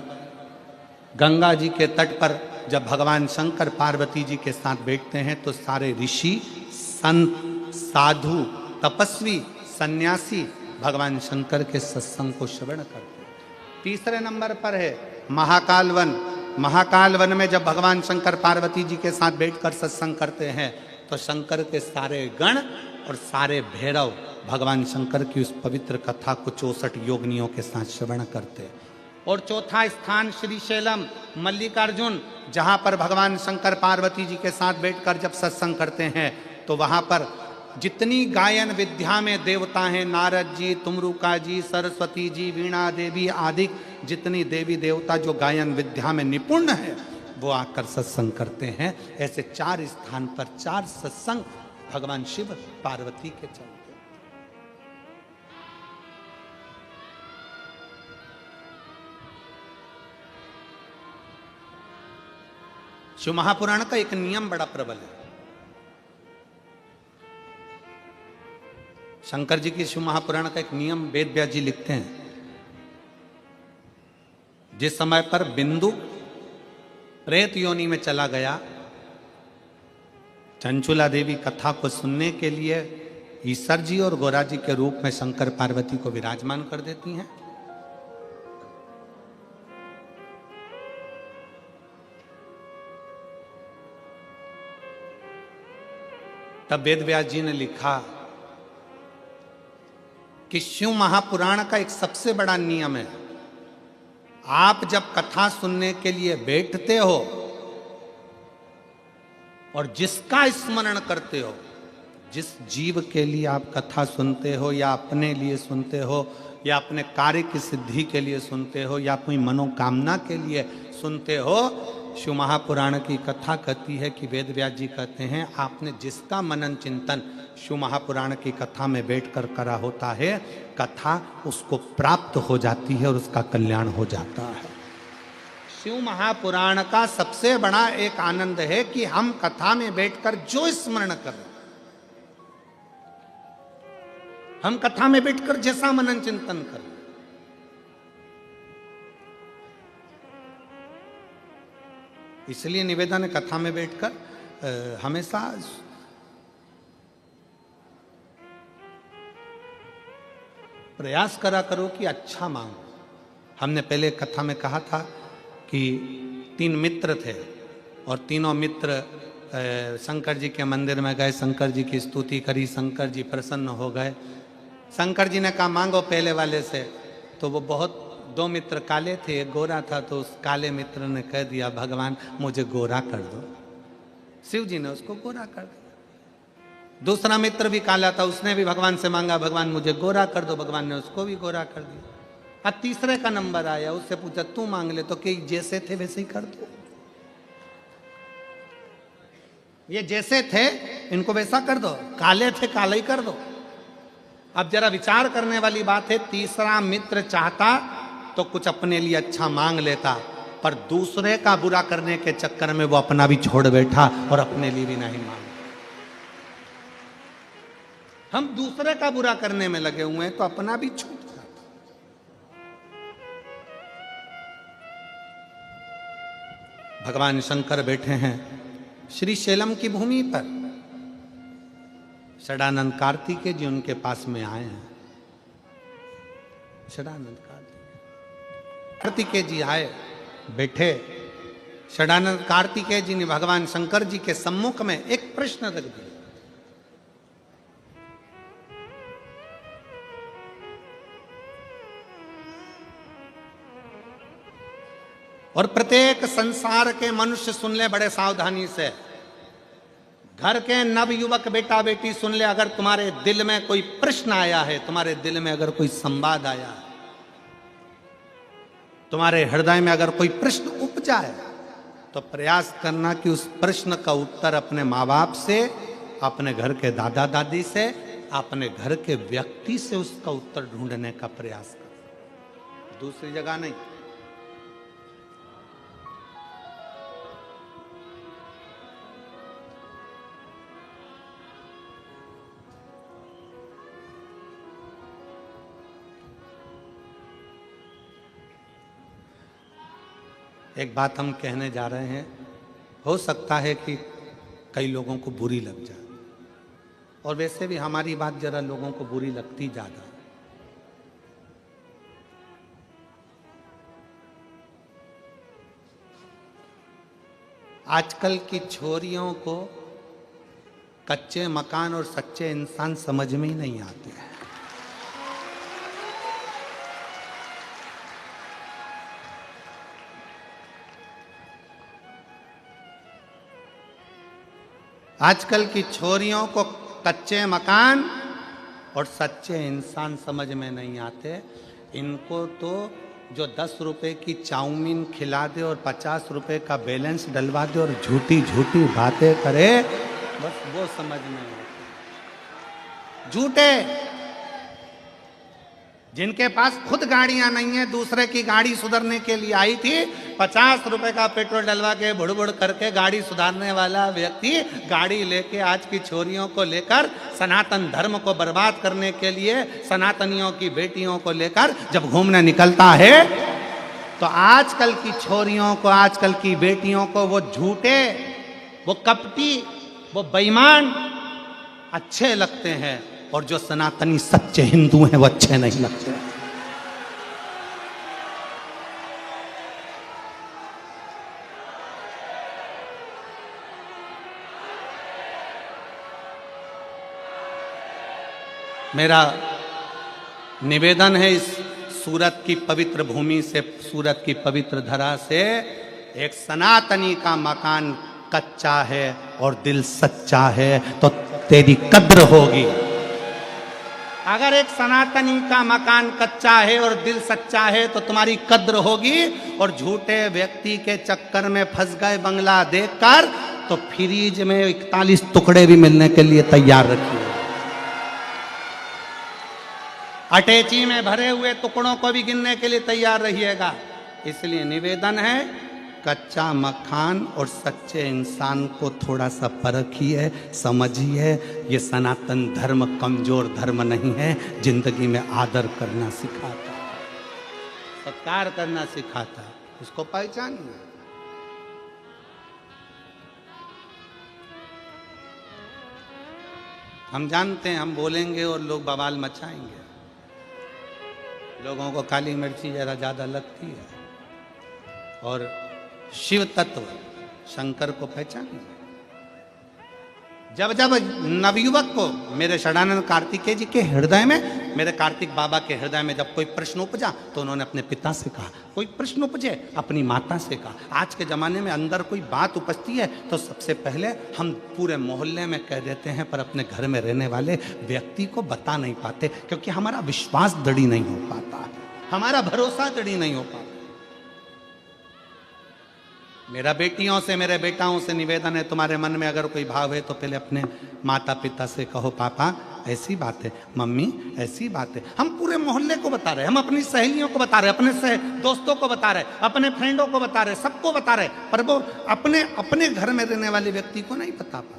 गंगा जी के तट पर जब भगवान शंकर पार्वती जी के साथ बैठते हैं तो सारे ऋषि, संत, साधु, तपस्वी, सन्यासी भगवान शंकर के सत्संग को श्रवण करते हैं। तीसरे नंबर पर है महाकाल वन। महाकाल वन में जब भगवान शंकर पार्वती जी के साथ बैठकर सत्संग करते हैं तो शंकर के सारे गण और सारे भैरव भगवान शंकर की उस पवित्र कथा को 64 योगिनियों के साथ श्रवण करते। और चौथा स्थान श्रीशैलम मल्लिकार्जुन, जहां पर भगवान शंकर पार्वती जी के साथ बैठकर जब सत्संग करते हैं तो वहां पर जितनी गायन विद्या में देवता हैं, नारद जी, तुमरुका जी, सरस्वती जी, वीणा देवी आदि जितनी देवी देवता जो गायन विद्या में निपुण है वो आकर सत्संग करते हैं। ऐसे 4 स्थान पर 4 सत्संग भगवान शिव पार्वती के चलते। शिव महापुराण का एक नियम बड़ा प्रबल है। शंकर जी की शिव महापुराण का एक नियम वेद व्यास जी लिखते हैं, जिस समय पर बिंदु प्रेत योनि में चला गया, चंचुला देवी कथा को सुनने के लिए ईश्वर जी और गोरा जी के रूप में शंकर पार्वती को विराजमान कर देती हैं। तब वेद व्यास जी ने लिखा कि शिव महापुराण का एक सबसे बड़ा नियम है, आप जब कथा सुनने के लिए बैठते हो और जिसका स्मरण करते हो, जिस जीव के लिए आप कथा सुनते हो या अपने लिए सुनते हो या अपने कार्य की सिद्धि के लिए सुनते हो या अपनी मनोकामना के लिए सुनते हो, शिव महापुराण की कथा कहती है कि वेद व्यास जी कहते हैं आपने जिसका मनन चिंतन शिव महापुराण की कथा में बैठकर करा होता है, कथा उसको प्राप्त हो जाती है और उसका कल्याण हो जाता है। शिव महापुराण का सबसे बड़ा एक आनंद है कि हम कथा में बैठकर जो स्मरण करें, हम कथा में बैठकर जैसा मनन चिंतन करें, इसलिए निवेदन है कथा में बैठकर हमेशा प्रयास करा करो कि अच्छा मांगो। हमने पहले कथा में कहा था कि 3 मित्र थे और तीनों मित्र शंकर जी के मंदिर में गए, शंकर जी की स्तुति करी, शंकर जी प्रसन्न हो गए। शंकर जी ने कहा मांगो पहले वाले से, तो वो बहुत 2 मित्र काले थे, एक गोरा था, तो उस काले मित्र ने कह दिया भगवान मुझे गोरा कर दो। शिव जी ने उसको गोरा कर दिया। दूसरा मित्र भी काला था, उसने भी भगवान से मांगा भगवान मुझे गोरा कर दो, भगवान ने उसको भी गोरा कर दिया। अब तीसरे का नंबर आया, उससे पूछा तू मांग ले, तो कि जैसे थे वैसे ही कर दो, ये जैसे थे इनको वैसा कर दो, काले थे काला ही कर दो। अब जरा विचार करने वाली बात है, तीसरा मित्र चाहता तो कुछ अपने लिए अच्छा मांग लेता, पर दूसरे का बुरा करने के चक्कर में वो अपना भी छोड़ बैठा और अपने लिए भी नहीं मांगा। हम दूसरे का बुरा करने में लगे हुए हैं तो अपना भी छूट जाता। भगवान शंकर बैठे हैं श्रीशैलम की भूमि पर, षडानंद कार्तिकेय जी उनके पास में आए हैं। षडानंद कार्तिकेय जी आए, बैठे। षडानंद कार्तिकेय जी ने भगवान शंकर जी के सम्मुख में एक प्रश्न रख दिया, और प्रत्येक संसार के मनुष्य सुन ले बड़े सावधानी से, घर के नव युवक बेटा बेटी सुन ले, अगर तुम्हारे दिल में कोई प्रश्न आया है, तुम्हारे दिल में अगर कोई संवाद आया है, तुम्हारे हृदय में अगर कोई प्रश्न उपजा है, तो प्रयास करना कि उस प्रश्न का उत्तर अपने माँ बाप से, अपने घर के दादा दादी से, अपने घर के व्यक्ति से उसका उत्तर ढूंढने का प्रयास कर, दूसरी जगह नहीं। एक बात हम कहने जा रहे हैं, हो सकता है कि कई लोगों को बुरी लग जाए, और वैसे भी हमारी बात जरा लोगों को बुरी लगती ज्यादा। आजकल की छोरियों को कच्चे मकान और सच्चे इंसान समझ में ही नहीं आते हैं। आजकल की छोरियों को कच्चे मकान और सच्चे इंसान समझ में नहीं आते। इनको तो जो 10 रुपए की चाउमीन खिला दे और 50 रुपए का बैलेंस डलवा दे और झूठी झूठी बातें करे, बस वो समझ में आते। झूठे जिनके पास खुद गाड़ियां नहीं है, दूसरे की गाड़ी सुधारने के लिए आई थी, 50 रुपए का पेट्रोल डलवा के बुड़ बुड़ करके गाड़ी सुधारने वाला व्यक्ति गाड़ी लेके आज की छोरियों को लेकर सनातन धर्म को बर्बाद करने के लिए सनातनियों की बेटियों को लेकर जब घूमने निकलता है, तो आजकल की छोरियों को, आजकल की बेटियों को वो झूठे, वो कपटी, वो बेईमान अच्छे लगते हैं, और जो सनातनी सच्चे हिंदू हैं वो अच्छे नहीं लगते। मेरा निवेदन है इस सूरत की पवित्र भूमि से, सूरत की पवित्र धरा से, एक सनातनी का मकान कच्चा है और दिल सच्चा है तो तेरी कद्र होगी। अगर एक सनातनी का मकान कच्चा है और दिल सच्चा है तो तुम्हारी कद्र होगी। और झूठे व्यक्ति के चक्कर में फंस गए बंगला देखकर, तो फ्रीज में 41 टुकड़े भी मिलने के लिए तैयार रखिए। अटैची में भरे हुए टुकड़ों को भी गिनने के लिए तैयार रहिएगा। इसलिए निवेदन है, कच्चा मकान और सच्चे इंसान को थोड़ा सा परखिए, समझिए। ये सनातन धर्म कमजोर धर्म नहीं है, जिंदगी में आदर करना सिखाता है, सत्कार करना सिखाता है, इसको पहचानिए। हम जानते हैं हम बोलेंगे और लोग बवाल मचाएंगे, लोगों को काली मिर्ची जरा ज्यादा लगती है, और शिव तत्व शंकर को पहचानिए। जब जब नवयुवक को, मेरे षडानंद कार्तिकेय जी के हृदय में, मेरे कार्तिक बाबा के हृदय में जब कोई प्रश्न उपजा तो उन्होंने अपने पिता से कहा, कोई प्रश्न उपजे अपनी माता से कहा। आज के ज़माने में अंदर कोई बात उपजती है तो सबसे पहले हम पूरे मोहल्ले में कह देते हैं, पर अपने घर में रहने वाले व्यक्ति को बता नहीं पाते, क्योंकि हमारा विश्वास दृढ़ नहीं हो पाता, हमारा भरोसा दृढ़ नहीं हो पाता। मेरा बेटियों से, मेरे बेटाओं से निवेदन है, तुम्हारे मन में अगर कोई भाव है तो पहले अपने माता पिता से कहो, पापा ऐसी बात है, मम्मी ऐसी बात है। हम पूरे मोहल्ले को बता रहे, हम अपनी सहेलियों को बता रहे, अपने दोस्तों को बता रहे, अपने फ्रेंडों को बता रहे, सबको बता रहे, पर वो अपने अपने घर में रहने वाले व्यक्ति को नहीं बता पा रहे।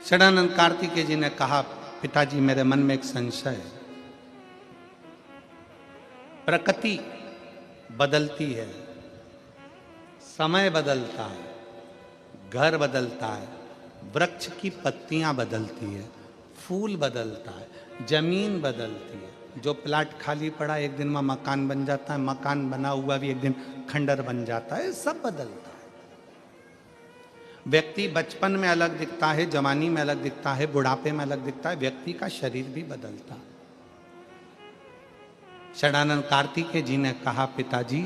षडानंद कार्तिकेय जी ने कहा, पिताजी मेरे मन में एक संशय है। प्रकृति बदलती है, समय बदलता है, घर बदलता है, वृक्ष की पत्तियां बदलती है, फूल बदलता है, जमीन बदलती है। जो प्लाट खाली पड़ा एक दिन में मकान बन जाता है, मकान बना हुआ भी एक दिन खंडर बन जाता है, सब बदलता है। व्यक्ति बचपन में अलग दिखता है, जवानी में अलग दिखता है, बुढ़ापे में अलग दिखता है, व्यक्ति का शरीर भी बदलता है। षडानंद कार्तिकेय जी ने कहा, पिताजी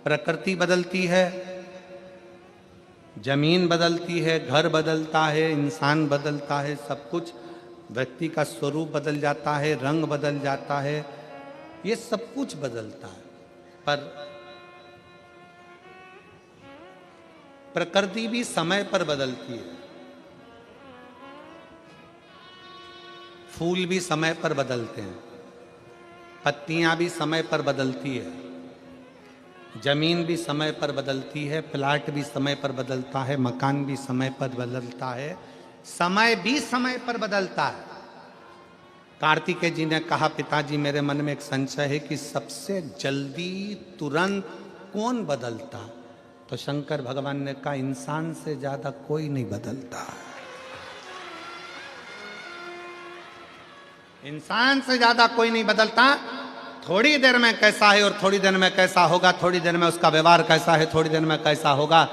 प्रकृति बदलती है, जमीन बदलती है, घर बदलता है, इंसान बदलता है, सब कुछ, व्यक्ति का स्वरूप बदल जाता है, रंग बदल जाता है, ये सब कुछ बदलता है। पर प्रकृति भी समय पर बदलती है, फूल भी समय पर बदलते हैं, पत्तियां भी समय पर बदलती है, जमीन भी समय पर बदलती है, प्लाट भी समय पर बदलता है, मकान भी समय पर बदलता है, समय भी समय पर बदलता है। कार्तिकेय जी ने कहा, पिताजी मेरे मन में एक संशय है कि सबसे जल्दी तुरंत कौन बदलता? तो शंकर भगवान ने कहा, इंसान से ज्यादा कोई नहीं बदलता। इंसान से ज्यादा कोई नहीं बदलता। थोड़ी देर में कैसा है और थोड़ी देर में कैसा होगा, थोड़ी देर में उसका व्यवहार कैसा है, थोड़ी देर में कैसा होगा,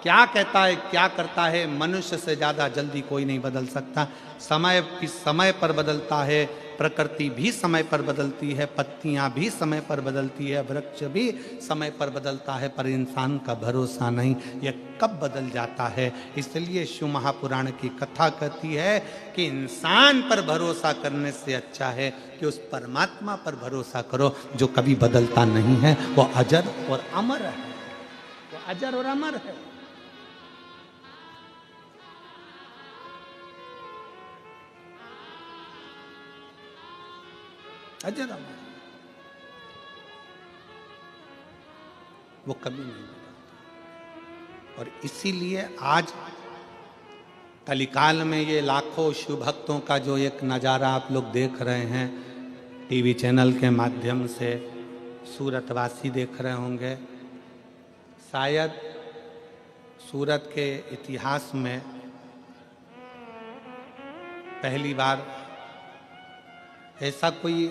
क्या कहता है, क्या करता है, मनुष्य से ज़्यादा जल्दी कोई नहीं बदल सकता। समय भी समय पर बदलता है, प्रकृति भी समय पर बदलती है, पत्तियां भी समय पर बदलती है, वृक्ष भी समय पर बदलता है, पर इंसान का भरोसा नहीं, यह कब बदल जाता है। इसलिए शिव महापुराण की कथा कहती है कि इंसान पर भरोसा करने से अच्छा है कि उस परमात्मा पर भरोसा करो जो कभी बदलता नहीं है, वो अजर और अमर है, वो अजर और अमर है। अजर अमर, वो कभी नहीं बदलता। और इसीलिए आज कलिकाल में ये लाखों शिव भक्तों का जो एक नज़ारा आप लोग देख रहे हैं टीवी चैनल के माध्यम से, सूरतवासी देख रहे होंगे। शायद सूरत के इतिहास में पहली बार ऐसा कोई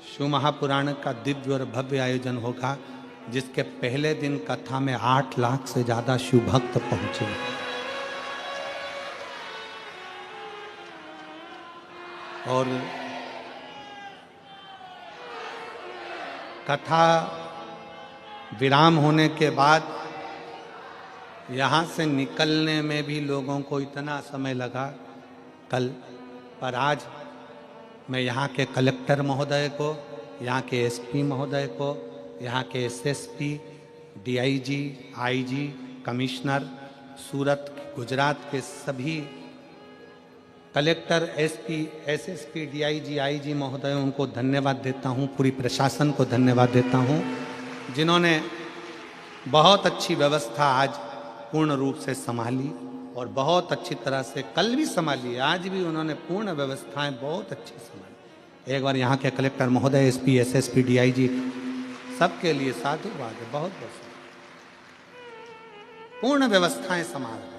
शिव महापुराण का दिव्य और भव्य आयोजन होगा जिसके पहले दिन कथा में 8 लाख से ज्यादा शिव भक्त पहुंचे। और कथा विराम होने के बाद यहाँ से निकलने में भी लोगों को इतना समय लगा कल, पर आज मैं यहाँ के कलेक्टर महोदय को, यहाँ के एसपी महोदय को, यहाँ के एसएसपी, डीआईजी, आईजी, कमिश्नर, सूरत, गुजरात के सभी collector, SP, SSP, DIG, IG महोदय, उनको धन्यवाद देता हूँ। पूरी प्रशासन को धन्यवाद देता हूँ जिन्होंने बहुत अच्छी व्यवस्था आज पूर्ण रूप से संभाली और बहुत अच्छी तरह से कल भी संभाली, आज भी उन्होंने पूर्ण व्यवस्थाएं बहुत अच्छी संभाली। एक बार यहाँ के कलेक्टर महोदय, एसपी, एसएसपी, डीआईजी सबके लिए साधुवाद है, बहुत बहुत पूर्ण व्यवस्थाएं संभाल रहे।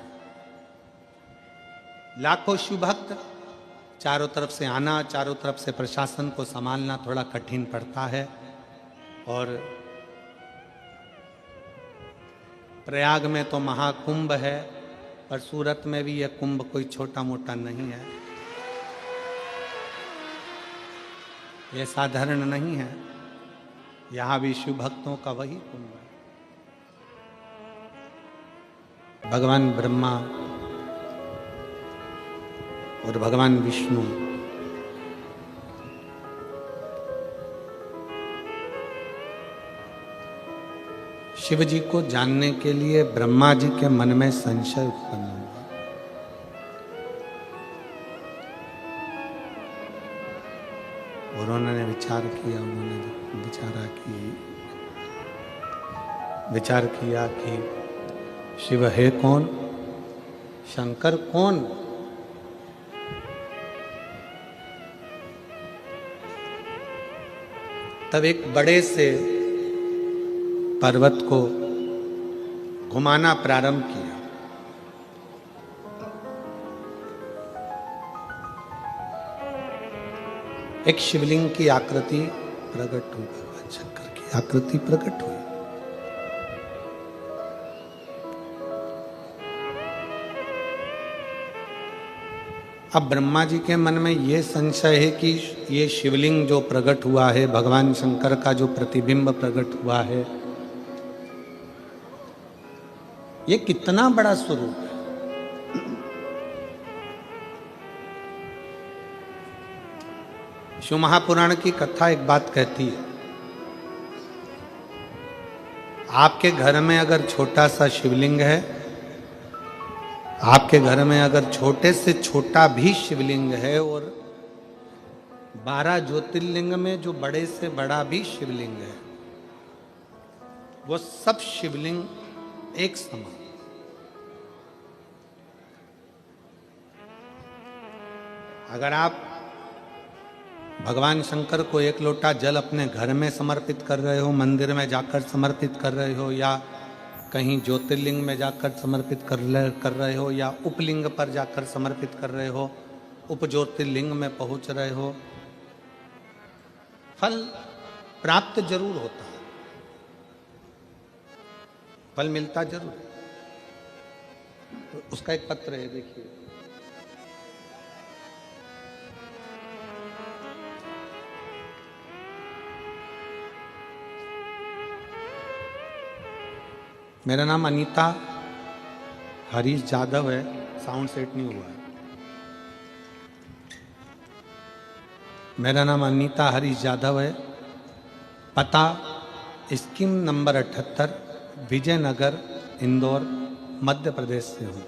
लाखों शिव भक्त, चारों तरफ से आना, चारों तरफ से प्रशासन को संभालना थोड़ा कठिन पड़ता है। और प्रयाग में तो महाकुंभ है, पर सूरत में भी यह कुंभ कोई छोटा मोटा नहीं है, यह साधारण नहीं है। यहाँ भी शिव भक्तों का वही कुंभ है। भगवान ब्रह्मा और भगवान विष्णु शिव जी को जानने के लिए ब्रह्मा जी के मन में संशय उत्पन्न हुआ। और उन्होंने विचार किया, विचार किया कि शिव है कौन, शंकर कौन। तब एक बड़े से पर्वत को घुमाना प्रारंभ किया। एक शिवलिंग की आकृति प्रकट हुई, भगवान शंकर की आकृति प्रकट हुई। अब ब्रह्मा जी के मन में यह संशय है कि ये शिवलिंग जो प्रकट हुआ है, भगवान शंकर का जो प्रतिबिंब प्रकट हुआ है, ये कितना बड़ा स्वरूप है। शिव महापुराण की कथा एक बात कहती है, आपके घर में अगर छोटा सा शिवलिंग है, आपके घर में अगर छोटे से छोटा भी शिवलिंग है, और 12 ज्योतिर्लिंग में जो बड़े से बड़ा भी शिवलिंग है, वो सब शिवलिंग एक समान। अगर आप भगवान शंकर को एक लोटा जल अपने घर में समर्पित कर रहे हो, मंदिर में जाकर समर्पित कर रहे हो, या कहीं ज्योतिर्लिंग में जाकर समर्पित कर रहे हो, या उपलिंग पर जाकर समर्पित कर रहे हो, उप ज्योतिर्लिंग में पहुंच रहे हो, फल प्राप्त जरूर होता है, फल मिलता जरूर है। तो उसका एक पत्र है, देखिए। मेरा नाम अनीता हरीश जाधव है। साउंड सेट नहीं हुआ है। मेरा नाम अनीता हरीश जाधव है। पता स्कीम नंबर 78, विजयनगर, इंदौर, मध्य प्रदेश से हूँ।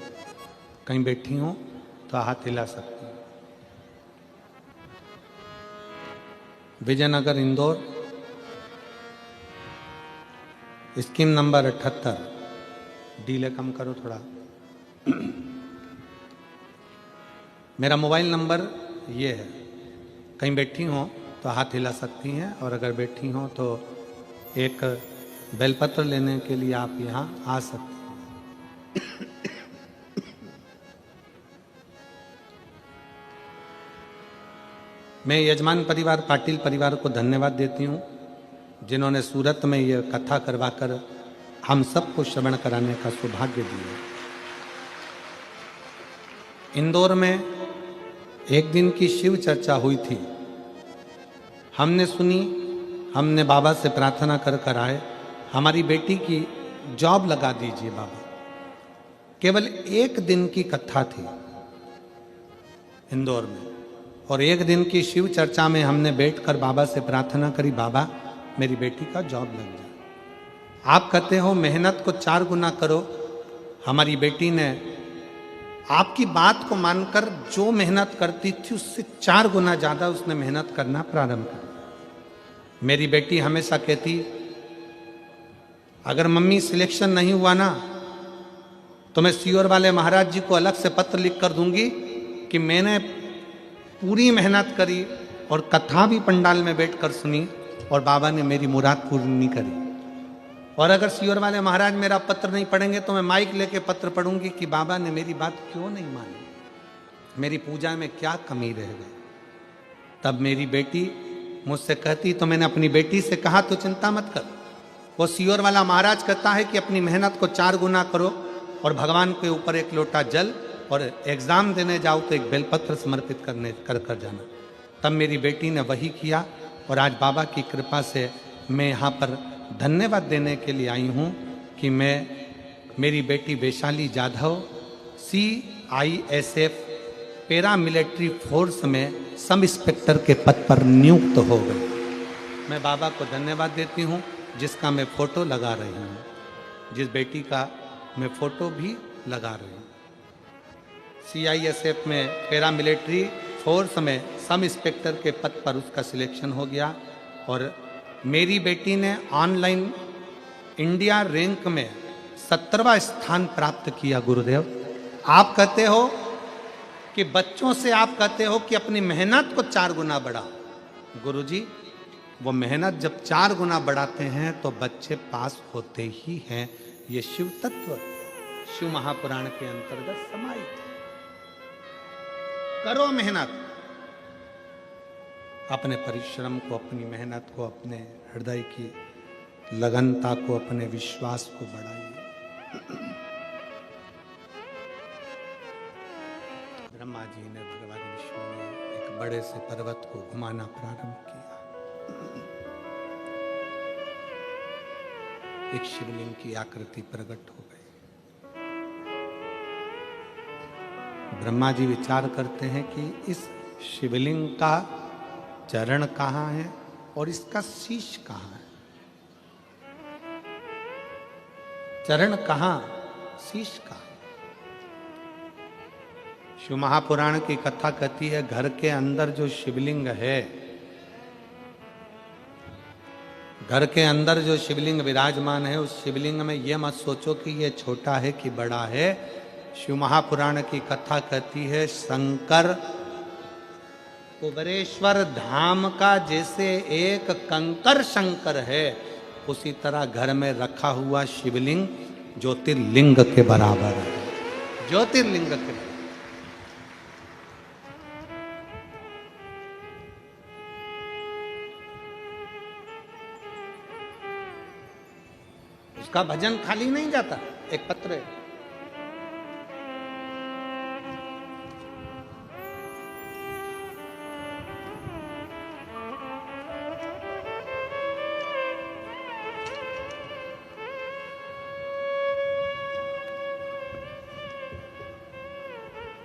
कहीं बैठी हूँ तो हाथ हिला सकती हूँ। Vijaynagar, Indore, scheme number 78। Delay कम करो थोड़ा। मेरा मोबाइल नंबर ये है। कहीं बैठी हो तो हाथ हिला सकती हैं, और अगर बैठी हो तो एक बेलपत्र लेने के लिए आप यहाँ आ सकते हैं। मैं यजमान परिवार पाटिल परिवार को धन्यवाद देती हूँ, जिन्होंने सूरत में ये कथा करवाकर हम सबको श्रवण कराने का सौभाग्य दिया। इंदौर में एक दिन की शिव चर्चा हुई थी। हमने सुनी, हमने बाबा से प्रार्थना कर आए, हमारी बेटी की जॉब लगा दीजिए बाबा। केवल एक दिन की कथा थी इंदौर में, और एक दिन की शिव चर्चा में हमने बैठकर बाबा से प्रार्थना करी, बाबा मेरी बेटी का जॉब लग जाए। आप कहते हो मेहनत को 4 गुना करो। हमारी बेटी ने आपकी बात को मानकर जो मेहनत करती थी उससे 4 गुना ज्यादा उसने मेहनत करना प्रारंभ कर दिया। मेरी बेटी हमेशा कहती, अगर मम्मी सिलेक्शन नहीं हुआ ना तो मैं सीहोर वाले महाराज जी को अलग से पत्र लिख कर दूंगी कि मैंने पूरी मेहनत करी और कथा भी पंडाल में बैठकर सुनी और बाबा ने मेरी मुराद पूरी नहीं करी। और अगर सीहोर वाले महाराज मेरा पत्र नहीं पढ़ेंगे तो मैं माइक लेके पत्र पढ़ूंगी कि बाबा ने मेरी बात क्यों नहीं मानी, मेरी पूजा में क्या कमी रह गई। तब मेरी बेटी मुझसे कहती, तो मैंने अपनी बेटी से कहा तो चिंता मत कर, वो सीहोर वाला महाराज कहता है कि अपनी मेहनत को 4 गुना करो और भगवान के ऊपर एक लोटा जल, और एग्जाम देने जाओ तो एक बेलपत्र समर्पित कर जाना। तब मेरी बेटी ने वही किया, और आज बाबा की कृपा से मैं यहाँ पर धन्यवाद देने के लिए आई हूँ कि मेरी बेटी Vaishali Jadhav CISF para military force में सब इंस्पेक्टर के पद पर नियुक्त हो गई। मैं बाबा को धन्यवाद देती हूँ, जिसका मैं फोटो लगा रही हूँ, जिस बेटी का मैं फोटो भी लगा रही हूँ। CISF में पैरा मिलिट्री फोर्स में सब इंस्पेक्टर के पद पर उसका सिलेक्शन हो गया। और मेरी बेटी ने ऑनलाइन इंडिया रैंक में 17वां स्थान प्राप्त किया। गुरुदेव, आप कहते हो कि बच्चों से आप कहते हो कि अपनी मेहनत को 4 गुना बढ़ाओ। गुरुजी, वो मेहनत जब 4 गुना बढ़ाते हैं तो बच्चे पास होते ही हैं। ये शिव तत्व शिव महापुराण के अंतर्गत समाहित है। करो मेहनत, अपने परिश्रम को, अपनी मेहनत को, अपने हृदय की लगनता को, अपने विश्वास को बढ़ाइए। ब्रह्मा जी ने, भगवान विष्णु ने एक बड़े से पर्वत को घुमाना प्रारंभ किया। एक शिवलिंग की आकृति प्रकट हो गई। ब्रह्मा जी विचार करते हैं कि इस शिवलिंग का चरण कहाँ है और इसका शीश कहाँ है। चरण कहाँ, शीश कहाँ। शिव महापुराण की कथा कहती है, घर के अंदर जो शिवलिंग है, घर के अंदर जो शिवलिंग विराजमान है, उस शिवलिंग में यह मत सोचो कि यह छोटा है कि बड़ा है। शिव महापुराण की कथा कहती है, शंकर कुबेरेश्वर धाम का जैसे एक कंकर शंकर है, उसी तरह घर में रखा हुआ शिवलिंग ज्योतिर्लिंग के बराबर है। ज्योतिर्लिंग के बराबर। उसका भजन खाली नहीं जाता। एक पत्र है,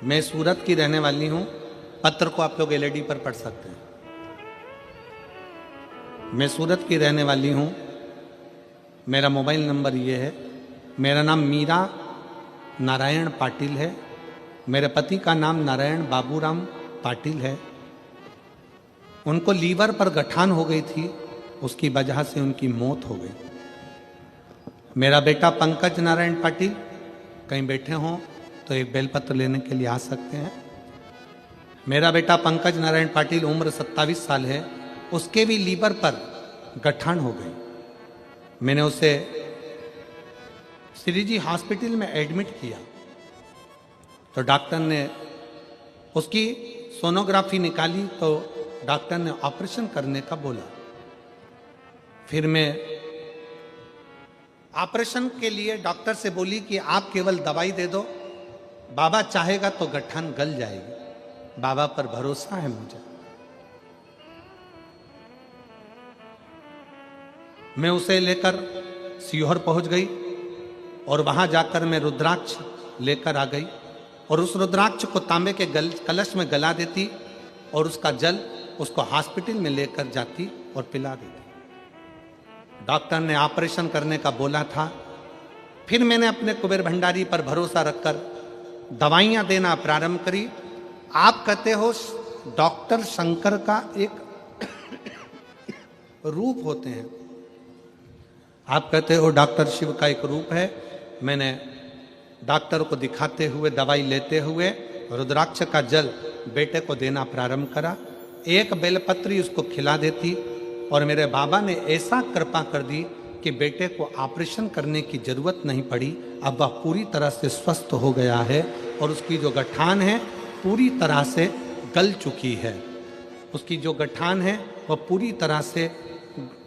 मैं सूरत की रहने वाली हूं। पत्र को आप लोग एलईडी पर पढ़ सकते हैं। मैं सूरत की रहने वाली हूं। मेरा मोबाइल नंबर ये है। मेरा नाम मीरा नारायण पाटिल है। मेरे पति का नाम नारायण बाबूराम पाटिल है। उनको लीवर पर गठान हो गई थी, उसकी वजह से उनकी मौत हो गई। मेरा बेटा पंकज नारायण पाटिल, कहीं बैठे हों तो एक बेलपत्र लेने के लिए आ सकते हैं। मेरा बेटा पंकज नारायण पाटिल, उम्र 27 साल है, उसके भी लीवर पर गठान हो गई। मैंने उसे श्री जी हॉस्पिटल में एडमिट किया तो डॉक्टर ने उसकी सोनोग्राफी निकाली तो डॉक्टर ने ऑपरेशन करने का बोला। फिर मैं ऑपरेशन के लिए डॉक्टर से बोली कि आप केवल दवाई दे दो, बाबा चाहेगा तो गठान गल जाएगी। बाबा पर भरोसा है मुझे। मैं उसे लेकर सीहोर पहुंच गई और वहां जाकर मैं रुद्राक्ष लेकर आ गई और उस रुद्राक्ष को तांबे के कलश में गला देती और उसका जल उसको हॉस्पिटल में लेकर जाती और पिला देती। डॉक्टर ने ऑपरेशन करने का बोला था। फिर मैंने अपने कुबेर भंडारी पर भरोसा रखकर दवाइयां देना प्रारंभ करी। आप कहते हो डॉक्टर शंकर का एक रूप होते हैं, आप कहते हो डॉक्टर शिव का एक रूप है। मैंने डॉक्टर को दिखाते हुए, दवाई लेते हुए रुद्राक्ष का जल बेटे को देना प्रारंभ करा। एक बेलपत्री उसको खिला देती और मेरे बाबा ने ऐसा कृपा कर दी कि बेटे को ऑपरेशन करने की जरूरत नहीं पड़ी। अब वह पूरी तरह से स्वस्थ हो गया है और उसकी जो गठान है पूरी तरह से गल चुकी है। उसकी जो गठान है वह पूरी तरह से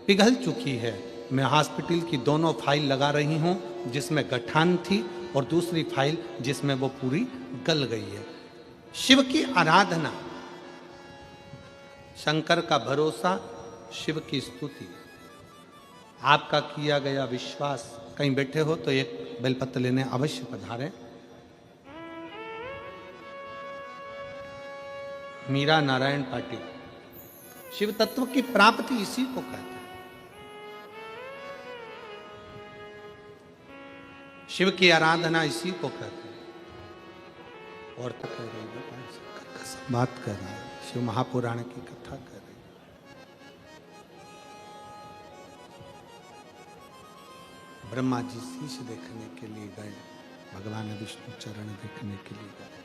पिघल चुकी है। मैं हॉस्पिटल की दोनों फाइल लगा रही हूँ, जिसमें गठान थी और दूसरी फाइल जिसमें वो पूरी गल गई है। शिव की आराधना, शंकर का भरोसा, शिव की स्तुति, आपका किया गया विश्वास। कहीं बैठे हो तो एक बेलपत्र लेने अवश्य पधारें। मीरा नारायण पाटिल। शिव तत्व की प्राप्ति इसी को कहते हैं। शिव की आराधना इसी को कहते हैं। और तो कह रही बात कर रहा है, शिव महापुराण की कथा कर रही। ब्रह्मा जी शीश देखने के लिए गए, भगवान विष्णु चरण देखने के लिए गए।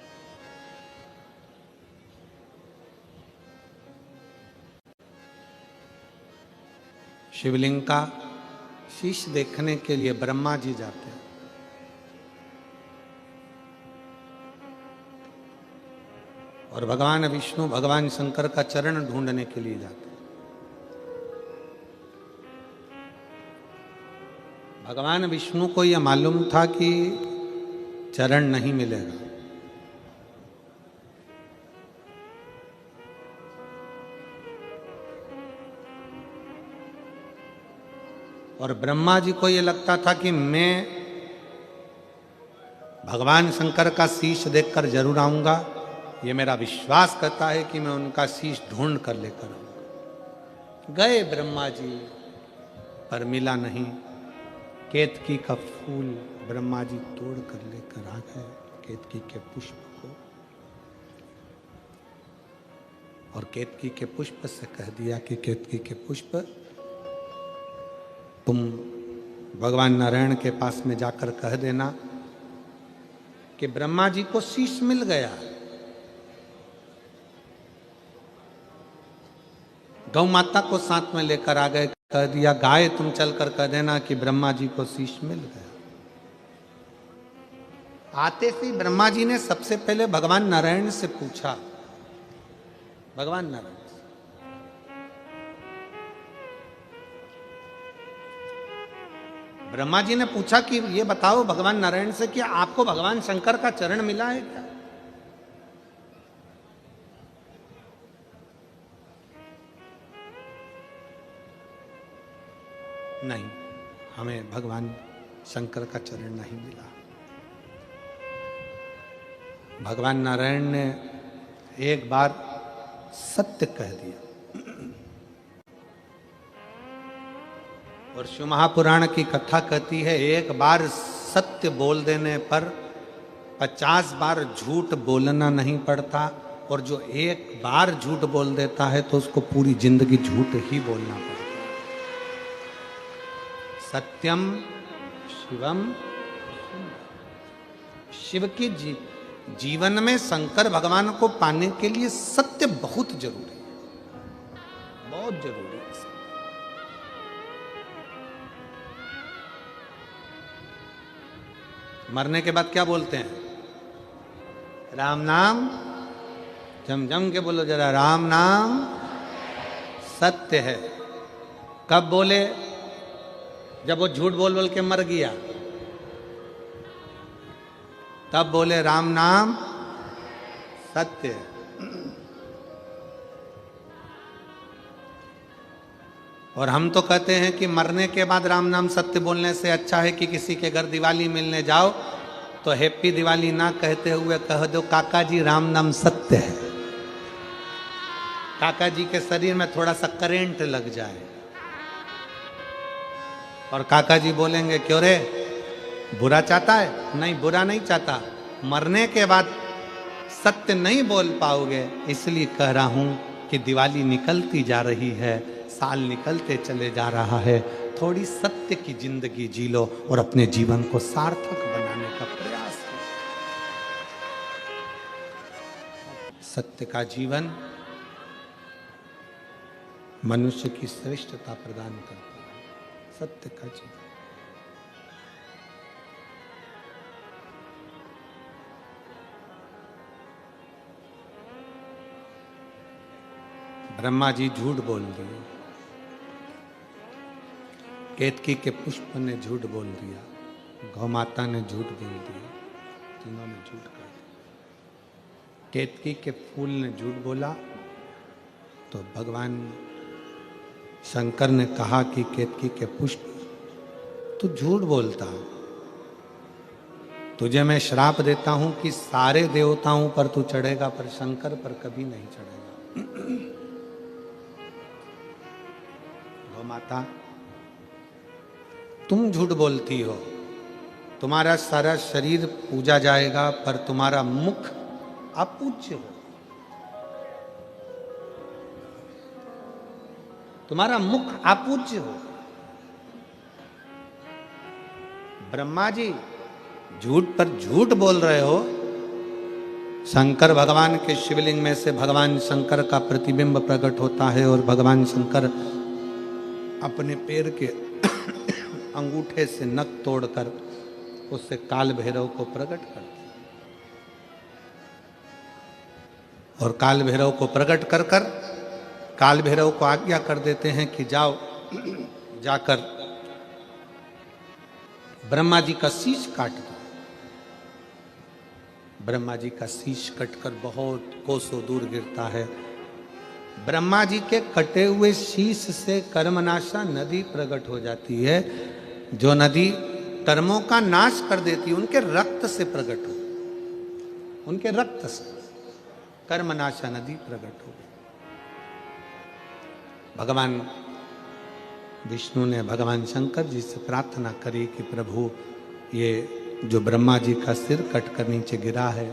शिवलिंग का शीश देखने के लिए ब्रह्मा जी जाते हैं। और भगवान विष्णु, भगवान शंकर का चरण ढूंढने के लिए जाते हैं। भगवान विष्णु को यह मालूम था कि चरण नहीं मिलेगा। और ब्रह्मा जी को यह लगता था कि मैं भगवान शंकर का शीश देखकर जरूर आऊंगा। ये मेरा विश्वास करता है कि मैं उनका शीश ढूंढ कर लेकर आऊंगा। गए ब्रह्मा जी, पर मिला नहीं। केतकी का फूल ब्रह्मा जी तोड़ कर लेकर आ गए, केतकी के पुष्प को, और केतकी के पुष्प से कह दिया कि केतकी के पुष्प तुम भगवान नारायण के पास में जाकर कह देना कि ब्रह्मा जी को शीश मिल गया। गौ माता को साथ में लेकर आ गए, कह दिया गाय तुम चलकर कह देना कि ब्रह्मा जी को शीश मिल गया। आते ही ब्रह्मा जी ने सबसे पहले भगवान नारायण से पूछा, भगवान नारायण ब्रह्मा जी ने पूछा कि ये बताओ भगवान नारायण से कि आपको भगवान शंकर का चरण मिला है क्या? नहीं, हमें भगवान शंकर का चरण नहीं मिला। भगवान नारायण ने एक बार सत्य कह दिया, और शिव महापुराण की कथा कहती है एक बार सत्य बोल देने पर 50 बार झूठ बोलना नहीं पड़ता, और जो एक बार झूठ बोल देता है तो उसको पूरी जिंदगी झूठ ही बोलना पड़ता है। सत्यम शिवम, शिव की जीवन में शंकर भगवान को पाने के लिए सत्य बहुत जरूरी है, बहुत जरूरी है। मरने के बाद क्या बोलते हैं? राम नाम, जम जम के बोलो जरा, राम नाम सत्य है। कब बोले? जब वो झूठ बोल बोल के मर गया, तब बोले राम नाम सत्य है। और हम तो कहते हैं कि मरने के बाद राम नाम सत्य बोलने से अच्छा है कि किसी के घर दिवाली मिलने जाओ तो हैप्पी दिवाली ना कहते हुए कह दो काका जी राम नाम सत्य है। काका जी के शरीर में थोड़ा सा करंट लग जाए और काका जी बोलेंगे क्यों रे, बुरा चाहता है? नहीं, बुरा नहीं चाहता, मरने के बाद सत्य नहीं बोल पाओगे इसलिए कह रहा हूं कि दिवाली निकलती जा रही है, साल निकलते चले जा रहा है, थोड़ी सत्य की जिंदगी जी लो और अपने जीवन को सार्थक बनाने का प्रयास करो। सत्य का जीवन मनुष्य की श्रेष्ठता प्रदान करता है। सत्य का जीवन। ब्रह्मा जी झूठ बोल दिए, केतकी के पुष्प ने झूठ बोल दिया, गौ माता ने झूठ बोल दिया, तीनों ने झूठ कहा। केतकी के फूल ने झूठ बोला तो भगवान शंकर ने कहा कि केतकी के पुष्प तू झूठ बोलता, तुझे मैं श्राप देता हूं कि सारे देवताओं पर तू चढ़ेगा पर शंकर पर कभी नहीं चढ़ेगा। गौ माता तुम झूठ बोलती हो, तुम्हारा सारा शरीर पूजा जाएगा पर तुम्हारा मुख अपूज्य हो, तुम्हारा मुख अपूज्य हो। ब्रह्मा जी झूठ पर झूठ बोल रहे हो। शंकर भगवान के शिवलिंग में से भगवान शंकर का प्रतिबिंब प्रकट होता है और भगवान शंकर अपने पैर के अंगूठे से नख तोड़कर उससे काल भैरव को प्रकट करते और काल भैरव को प्रकट कर कर काल भैरव को आज्ञा कर देते हैं कि जाओ, जाकर ब्रह्मा जी का शीश काट दो। ब्रह्मा जी का शीश कटकर बहुत कोसों दूर गिरता है। ब्रह्मा जी के कटे हुए शीश से कर्मनाशा नदी प्रकट हो जाती है, जो नदी कर्मों का नाश कर देती है, उनके रक्त से प्रकट हो, उनके रक्त से कर्मनाशा नदी प्रकट हो गई। भगवान विष्णु ने भगवान शंकर जी से प्रार्थना करी कि प्रभु ये जो ब्रह्मा जी का सिर कटकर नीचे गिरा है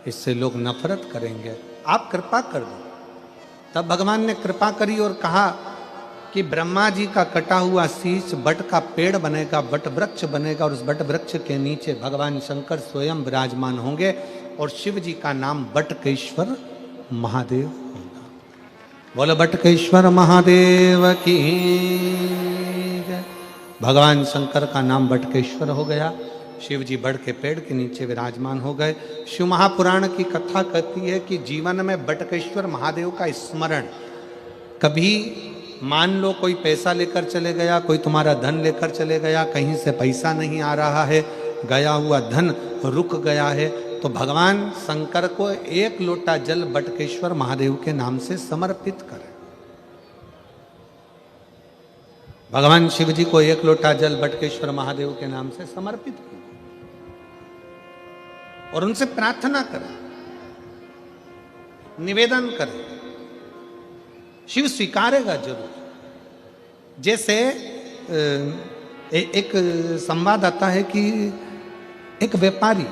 इससे लोग नफरत करेंगे, आप कृपा कर दो। तब भगवान ने कृपा करी और कहा कि ब्रह्मा जी का कटा हुआ शीश बट का पेड़ बनेगा, बट वृक्ष बनेगा और उस बट वृक्ष के नीचे भगवान शंकर स्वयं विराजमान होंगे और शिव जी का नाम बटकेश्वर महादेव होगा। बोलो बटकेश्वर महादेव की जय। भगवान शंकर का नाम बटकेश्वर हो गया। शिव जी बड़ के पेड़ के नीचे विराजमान हो गए। शिव महापुराण की कथा कहती है कि जीवन में बटकेश्वर महादेव का स्मरण, कभी मान लो कोई पैसा लेकर चले गया, कोई तुम्हारा धन लेकर चले गया, कहीं से पैसा नहीं आ रहा है, गया हुआ धन रुक गया है, तो भगवान शंकर को एक लोटा जल बटकेश्वर महादेव के नाम से समर्पित करें। भगवान शिव जी को एक लोटा जल बटकेश्वर महादेव के नाम से समर्पित करें और उनसे प्रार्थना करें निवेदन करें, शिव स्वीकारेगा जरूर। जैसे एक संवाद आता है कि एक व्यापारी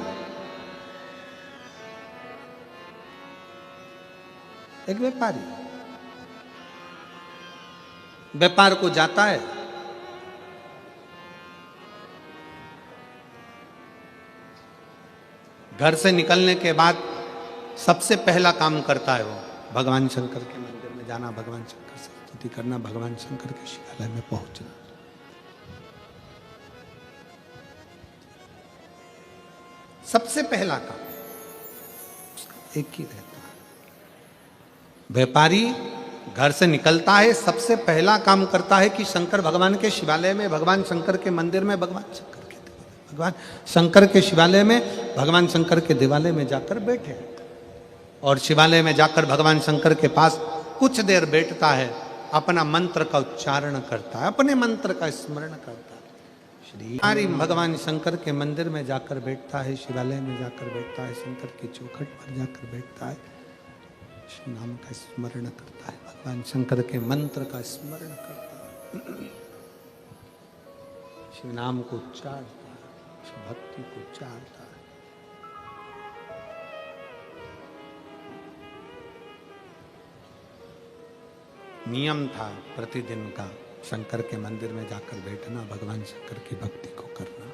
व्यापार को जाता है, घर से निकलने के बाद सबसे पहला काम करता है वो भगवान शंकर के मंदिर में जाना, भगवान शंकर से स्तुति करना, भगवान शंकर के शिवालय में पहुंचना। सबसे पहला काम उसका एक ही रहता है। व्यापारी घर से निकलता है, सबसे पहला काम करता है कि शंकर भगवान के शिवालय में, भगवान शंकर के मंदिर में, भगवान शंकर के शिवालय में, भगवान शंकर के देवालय में जाकर बैठे और शिवालय में जाकर भगवान शंकर के पास कुछ देर बैठता है, अपना मंत्र का उच्चारण करता है, अपने मंत्र का स्मरण करता है। श्री भगवान शंकर के मंदिर में जाकर बैठता है, शिवालय में जाकर बैठता है, शंकर की चौखट पर जाकर बैठता है, शिव नाम का स्मरण करता है, भगवान शंकर के मंत्र का स्मरण करता है, शिव नाम को उच्चारता है, शिव भक्ति को उच्चारता है। नियम था प्रतिदिन का शंकर के मंदिर में जाकर बैठना, भगवान शंकर की भक्ति को करना।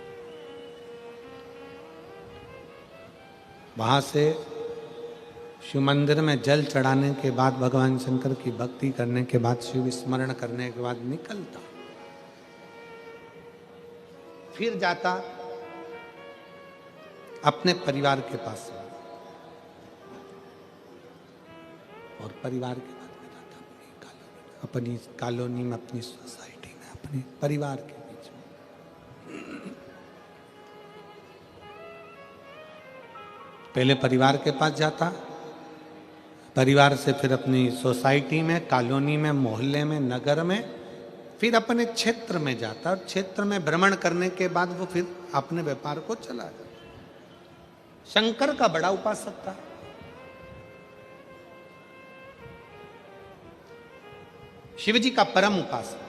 वहां से शिव मंदिर में जल चढ़ाने के बाद, भगवान शंकर की भक्ति करने के बाद, शिव स्मरण करने के बाद निकलता, फिर जाता अपने परिवार के पास और परिवार के बाद में जाता अपनी कॉलोनी में, अपनी सोसाइटी में, अपने परिवार के बीच में। पहले परिवार के पास जाता, परिवार से फिर अपनी सोसाइटी में, कॉलोनी में, मोहल्ले में, नगर में, फिर अपने क्षेत्र में जाता और क्षेत्र में भ्रमण करने के बाद वो फिर अपने व्यापार को चला जाता। शंकर का बड़ा उपासक था। शिव जी का परम उपासक।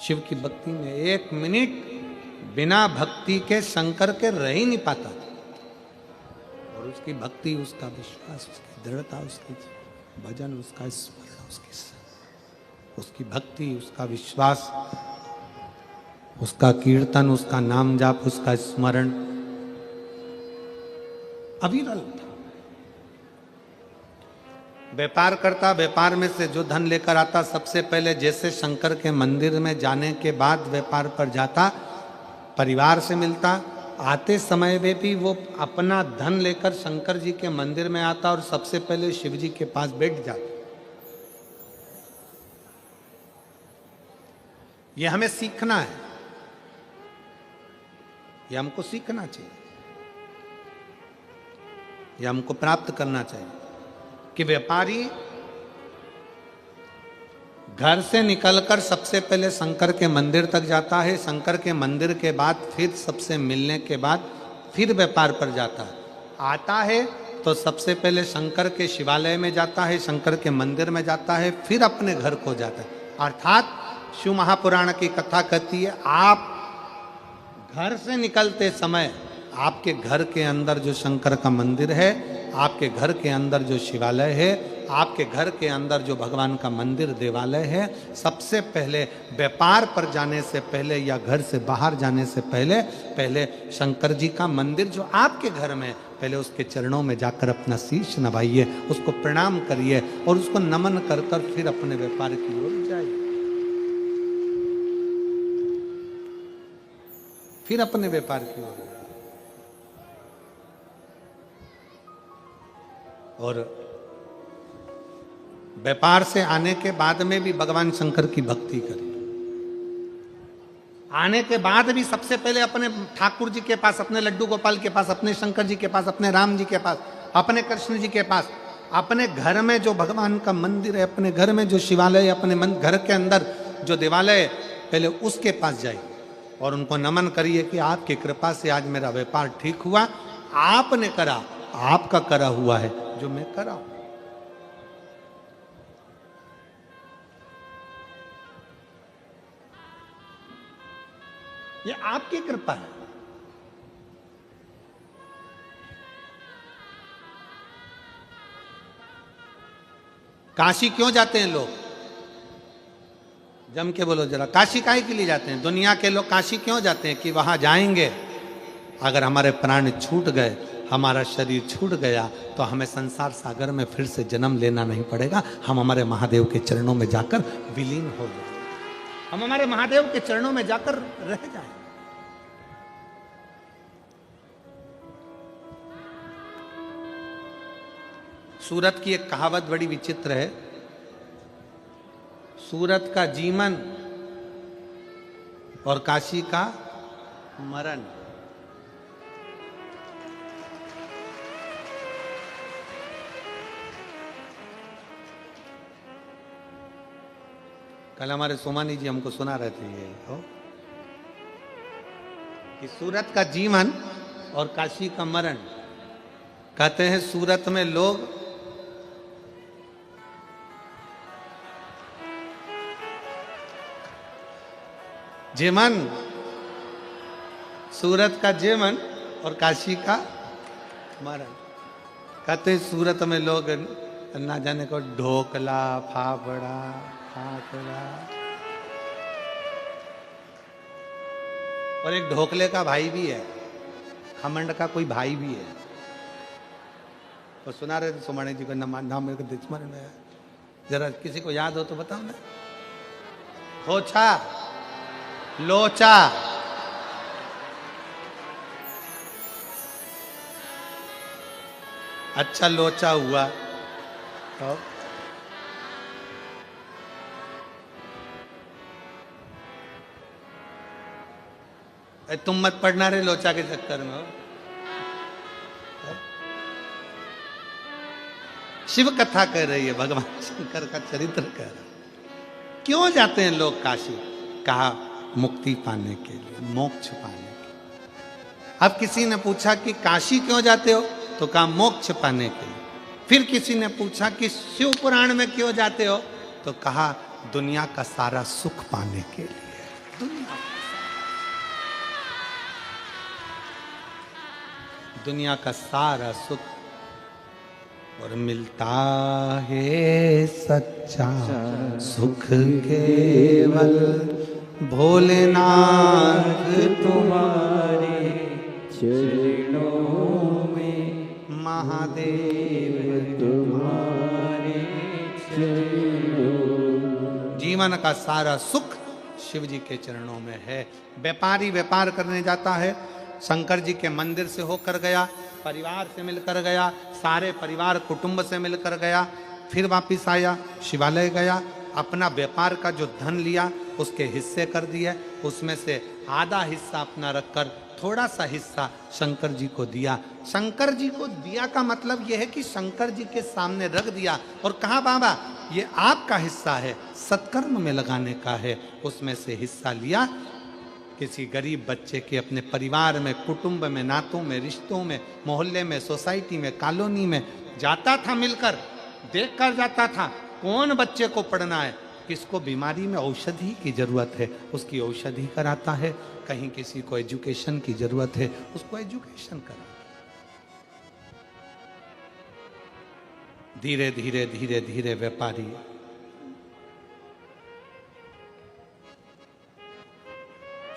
शिव की भक्ति में एक मिनट बिना भक्ति के शंकर के रह ही नहीं पाता था। और उसकी भक्ति, उसका विश्वास, उसकी दृढ़ता, उसकी भजन, उसका स्मरण, उसकी भक्ति, उसका विश्वास, उसका कीर्तन, उसका नाम जाप, उसका स्मरण अविरल था। व्यापार करता, व्यापार में से जो धन लेकर आता, सबसे पहले जैसे शंकर के मंदिर में जाने के बाद व्यापार पर जाता, परिवार से मिलता, आते समय में भी वो अपना धन लेकर शंकर जी के मंदिर में आता और सबसे पहले शिव जी के पास बैठ जाता। ये हमें सीखना है, ये हमको सीखना चाहिए, ये हमको प्राप्त करना चाहिए कि व्यापारी घर से निकलकर सबसे पहले शंकर के मंदिर तक जाता है, शंकर के मंदिर के बाद फिर सबसे मिलने के बाद फिर व्यापार पर जाता है। आता है तो सबसे पहले शंकर के शिवालय में जाता है, शंकर के मंदिर में जाता है, फिर अपने घर को जाता है। अर्थात शिव महापुराण की कथा कहती है, आप घर से निकलते समय आपके घर के अंदर जो शंकर का मंदिर है, आपके घर के अंदर जो शिवालय है, आपके घर के अंदर जो भगवान का मंदिर देवालय है, सबसे पहले व्यापार पर जाने से पहले या घर से बाहर जाने से पहले शंकर जी का मंदिर जो आपके घर में, पहले उसके चरणों में जाकर अपना शीश नवाइए, उसको प्रणाम करिए और उसको नमन कर कर फिर अपने व्यापार की ओर जाइए, फिर अपने व्यापार की ओर। और व्यापार से आने के बाद में भी भगवान शंकर की भक्ति करें। आने के बाद भी सबसे पहले अपने ठाकुर जी के पास, अपने लड्डू गोपाल के पास, अपने शंकर जी के पास, अपने राम जी के पास, अपने कृष्ण जी के पास, अपने घर में जो भगवान का मंदिर है, अपने घर में जो शिवालय है, अपने घर के अंदर जो देवालय है, पहले उसके पास जाइए। और उनको नमन करिए कि आपकी कृपा से आज मेरा व्यापार ठीक हुआ। आपने करा, आपका करा हुआ है जो मैं करा हूं। ये आपकी कृपा है। काशी क्यों जाते हैं लोग? जम के बोलो जरा, काशी काहे के लिए जाते हैं? दुनिया के लोग काशी क्यों जाते हैं? कि वहां जाएंगे, अगर हमारे प्राण छूट गए, हमारा शरीर छूट गया, तो हमें संसार सागर में फिर से जन्म लेना नहीं पड़ेगा। हम हमारे महादेव के चरणों में जाकर विलीन हो जाए, हम हमारे महादेव के चरणों में जाकर रह जाएं। सूरत की एक कहावत बड़ी विचित्र है, सूरत का जीवन और काशी का मरण। कल हमारे सोमानी जी हमको सुना रहे थे ये कि सूरत का जीवन और काशी का मरण। कहते हैं सूरत में लोग जीवन, सूरत का जीवन और काशी का मरण। कहते हैं सूरत में लोग ना जाने को ढोकला, फाफड़ा, फाफड़ा, और एक ढोकले का भाई भी है, खमंड का कोई भाई भी है। और सुना रहे थे सोमानी जी को, नाम मेरे को स्मरण में है, जरा किसी को याद हो तो बताओ ना। खोचा, लोचा, अच्छा लोचा हुआ। तो तुम मत पढ़ना रे लोचा के चक्कर में। शिव कथा कह रही है, भगवान शंकर का चरित्र कह रहा है। क्यों जाते हैं लोग काशी? कहा मुक्ति पाने के लिए, मोक्ष पाने के लिए। अब किसी ने पूछा कि काशी क्यों जाते हो? तो कहा मोक्ष पाने के लिए। फिर किसी ने पूछा कि शिव पुराण में क्यों जाते हो? तो कहा दुनिया का सारा सुख पाने के लिए। दुनिया का सारा सुख, और मिलता है सच्चा सुख केवल भोलेनाथ तुम्हारे चरणों में, महादेव तुम्हारे चरणों। जीवन का सारा सुख शिव जी के चरणों में है। व्यापारी व्यापार करने जाता है, शंकर जी के मंदिर से होकर गया, परिवार से मिलकर गया, सारे परिवार कुटुंब से मिलकर गया, फिर वापिस आया, शिवालय गया, अपना व्यापार का जो धन लिया उसके हिस्से कर दिया, उसमें से आधा हिस्सा अपना रखकर थोड़ा सा हिस्सा शंकर जी को दिया। शंकर जी को दिया का मतलब यह है कि शंकर जी के सामने रख दिया और कहा बाबा ये आपका हिस्सा है, सत्कर्म में लगाने का है। उसमें से हिस्सा लिया, किसी गरीब बच्चे के अपने परिवार में, कुटुंब में, नातों में, रिश्तों में, मोहल्ले में, सोसाइटी में, कॉलोनी में जाता था, मिलकर देख कर जाता था कौन बच्चे को पढ़ना है, किसको बीमारी में औषधि की जरूरत है उसकी औषधि कराता है, कहीं किसी को एजुकेशन की जरूरत है उसको एजुकेशन कराता है। धीरे धीरे धीरे धीरे व्यापारी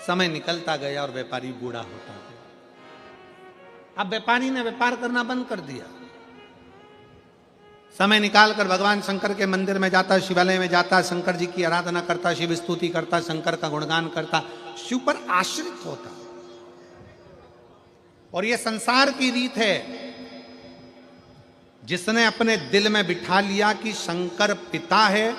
समय निकलता गया और व्यापारी बूढ़ा होता गया। अब व्यापारी ने व्यापार करना बंद कर दिया, समय निकालकर भगवान शंकर के मंदिर में जाता, शिवालय में जाता, शंकर जी की आराधना करता, शिव स्तुति करता, शंकर का गुणगान करता, शिव पर आश्रित होता। और यह संसार की रीत है, जिसने अपने दिल में बिठा लिया कि शंकर पिता है,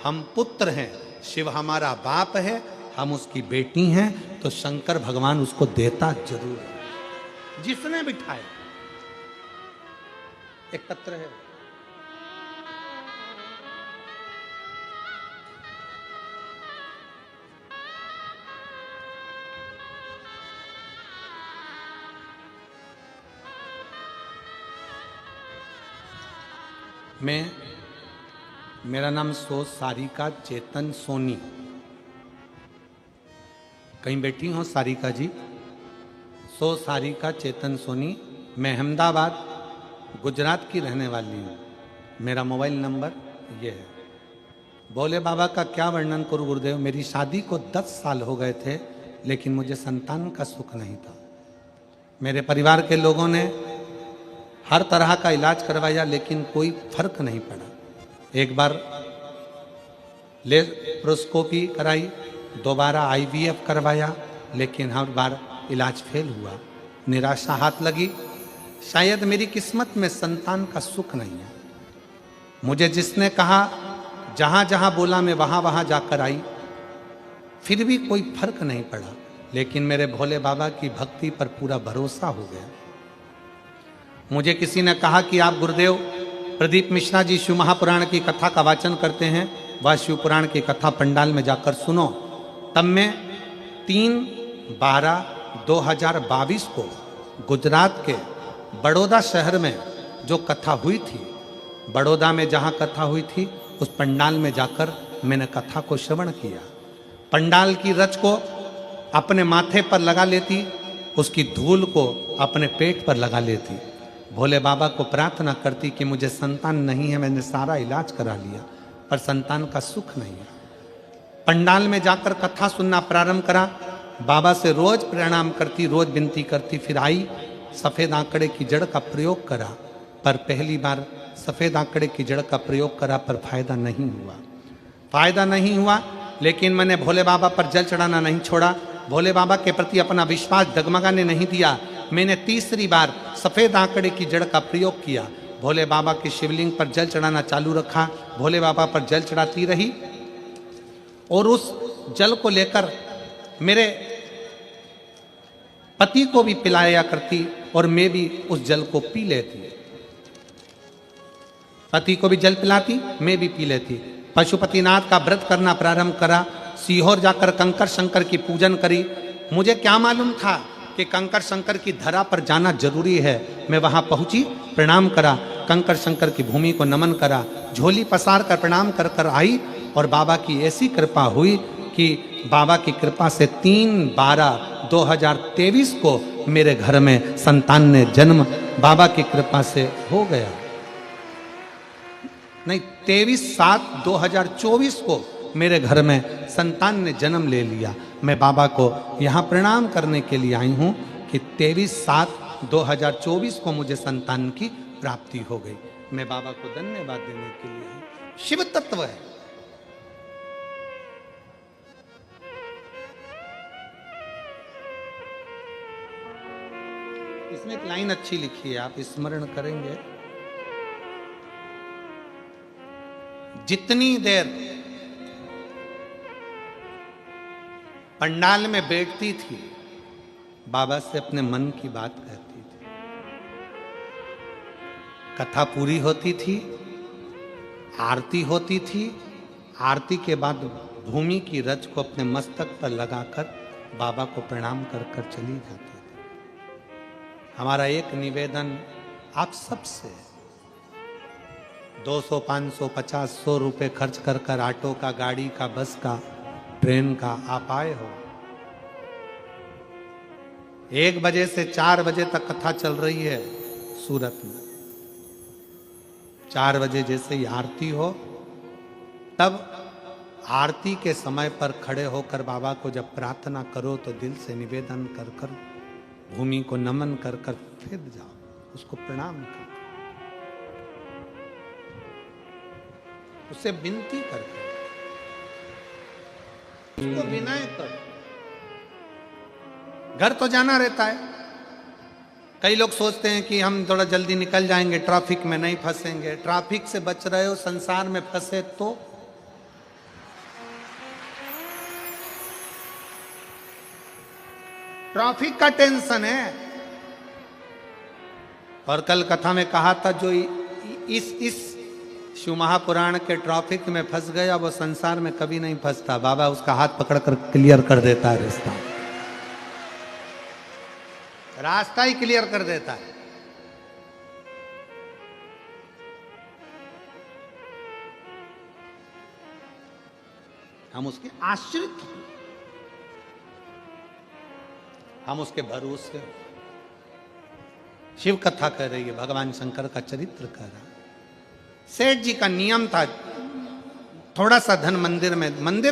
हम पुत्र हैं, शिव हमारा बाप है, हम उसकी बेटी हैं, तो शंकर भगवान उसको देता जरूर है। जिसने बिठाया एक पत्र है, मेरा नाम सारिका चेतन सोनी। कहीं बैठी हो सारिका जी? सारिका चेतन सोनी। मैं अहमदाबाद गुजरात की रहने वाली हूँ। मेरा मोबाइल नंबर ये है। भोले बाबा का क्या वर्णन करूँ गुरुदेव। मेरी शादी को 10 साल हो गए थे, लेकिन मुझे संतान का सुख नहीं था। मेरे परिवार के लोगों ने हर तरह का इलाज करवाया, लेकिन कोई फर्क नहीं पड़ा। एक बार लेप्रोस्कोपी कराई, दोबारा IVF करवाया, लेकिन हर बार इलाज फेल हुआ। निराशा हाथ लगी। शायद मेरी किस्मत में संतान का सुख नहीं है। मुझे जिसने कहा, जहां जहां बोला मैं वहां वहां जाकर आई, फिर भी कोई फर्क नहीं पड़ा। लेकिन मेरे भोले बाबा की भक्ति पर पूरा भरोसा हो गया। मुझे किसी ने कहा कि आप गुरुदेव प्रदीप मिश्रा जी शिव महापुराण की कथा का वाचन करते हैं, वह शिव पुराण की कथा पंडाल में जाकर सुनो। तब मैं 3/12/2022 को गुजरात के बड़ौदा शहर में जो कथा हुई थी, बड़ौदा में जहाँ कथा हुई थी, उस पंडाल में जाकर मैंने कथा को श्रवण किया। पंडाल की रच को अपने माथे पर लगा लेती, उसकी धूल को अपने पेट पर लगा लेती। भोले बाबा को प्रार्थना करती कि मुझे संतान नहीं है, मैंने सारा इलाज करा लिया पर संतान का सुख नहीं है। पंडाल में जाकर कथा सुनना प्रारंभ करा। बाबा से रोज प्रणाम करती, रोज विनती करती। फिर आई, सफ़ेद आंकड़े की जड़ का प्रयोग करा, पर पहली बार सफ़ेद आंकड़े की जड़ का प्रयोग करा पर फायदा नहीं हुआ। लेकिन मैंने भोले बाबा पर जल चढ़ाना नहीं छोड़ा। भोले बाबा के प्रति अपना विश्वास डगमगाने नहीं दिया। मैंने तीसरी बार सफ़ेद आंकड़े की जड़ का प्रयोग किया। भोले बाबा के शिवलिंग पर जल चढ़ाना चालू रखा। भोले बाबा पर जल चढ़ाती रही और उस जल को लेकर मेरे पति को भी पिलाया करती और मैं भी उस जल को पी लेती। पति को भी जल पिलाती, मैं भी पी लेती। पशुपतिनाथ का व्रत करना प्रारंभ करा। सीहोर जाकर कंकर शंकर की पूजन करी। मुझे क्या मालूम था कि कंकर शंकर की धरा पर जाना जरूरी है। मैं वहां पहुंची, प्रणाम करा, कंकर शंकर की भूमि को नमन करा, झोली पसार कर प्रणाम कर कर आई और बाबा की ऐसी कृपा हुई कि बाबा की कृपा से 3/12/2023 को मेरे घर में संतान ने जन्म बाबा की कृपा से हो गया। नहीं, 23/7/2024 को मेरे घर में संतान ने जन्म ले लिया। मैं बाबा को यहाँ प्रणाम करने के लिए आई हूँ कि 23/7/2024 को मुझे संतान की प्राप्ति हो गई। मैं बाबा को धन्यवाद देने के लिए आई। शिव तत्व है। इसमें एक लाइन अच्छी लिखी है, आप स्मरण करेंगे। जितनी देर पंडाल में बैठती थी, बाबा से अपने मन की बात कहती थी। कथा पूरी होती थी, आरती होती थी। आरती के बाद भूमि की रज को अपने मस्तक पर लगाकर बाबा को प्रणाम कर कर चली जाती थी। हमारा एक निवेदन आप सबसे, 200, 500, 50, 100 रुपये खर्च कर कर ऑटो का, गाड़ी का, बस का, ट्रेन का आप आए हो। 1 बजे से 4 बजे तक कथा चल रही है सूरत में। 4 बजे जैसे ही आरती हो, तब आरती के समय पर खड़े होकर बाबा को जब प्रार्थना करो तो दिल से निवेदन कर कर, भूमि को नमन कर कर फिर जाओ, उसको प्रणाम कर, उससे विनती कर, उसको विनय कर। घर तो जाना रहता है। कई लोग सोचते हैं कि हम थोड़ा जल्दी निकल जाएंगे, ट्रैफिक में नहीं फंसेंगे। ट्रैफिक से बच रहे हो, संसार में फंसे तो ट्रैफिक का टेंशन है। और कल कथा में कहा था, जो इस शिव महापुराण के ट्रैफिक में फंस गया वो संसार में कभी नहीं फंसता। बाबा उसका हाथ पकड़कर क्लियर कर देता है, रास्ता ही क्लियर कर देता है। हम उसके आश्रित हैं, हम उसके भरोसे। शिव कथा कह रही है, भगवान शंकर का चरित्र कह रहा। सेठ जी का नियम था, थोड़ा सा धन मंदिर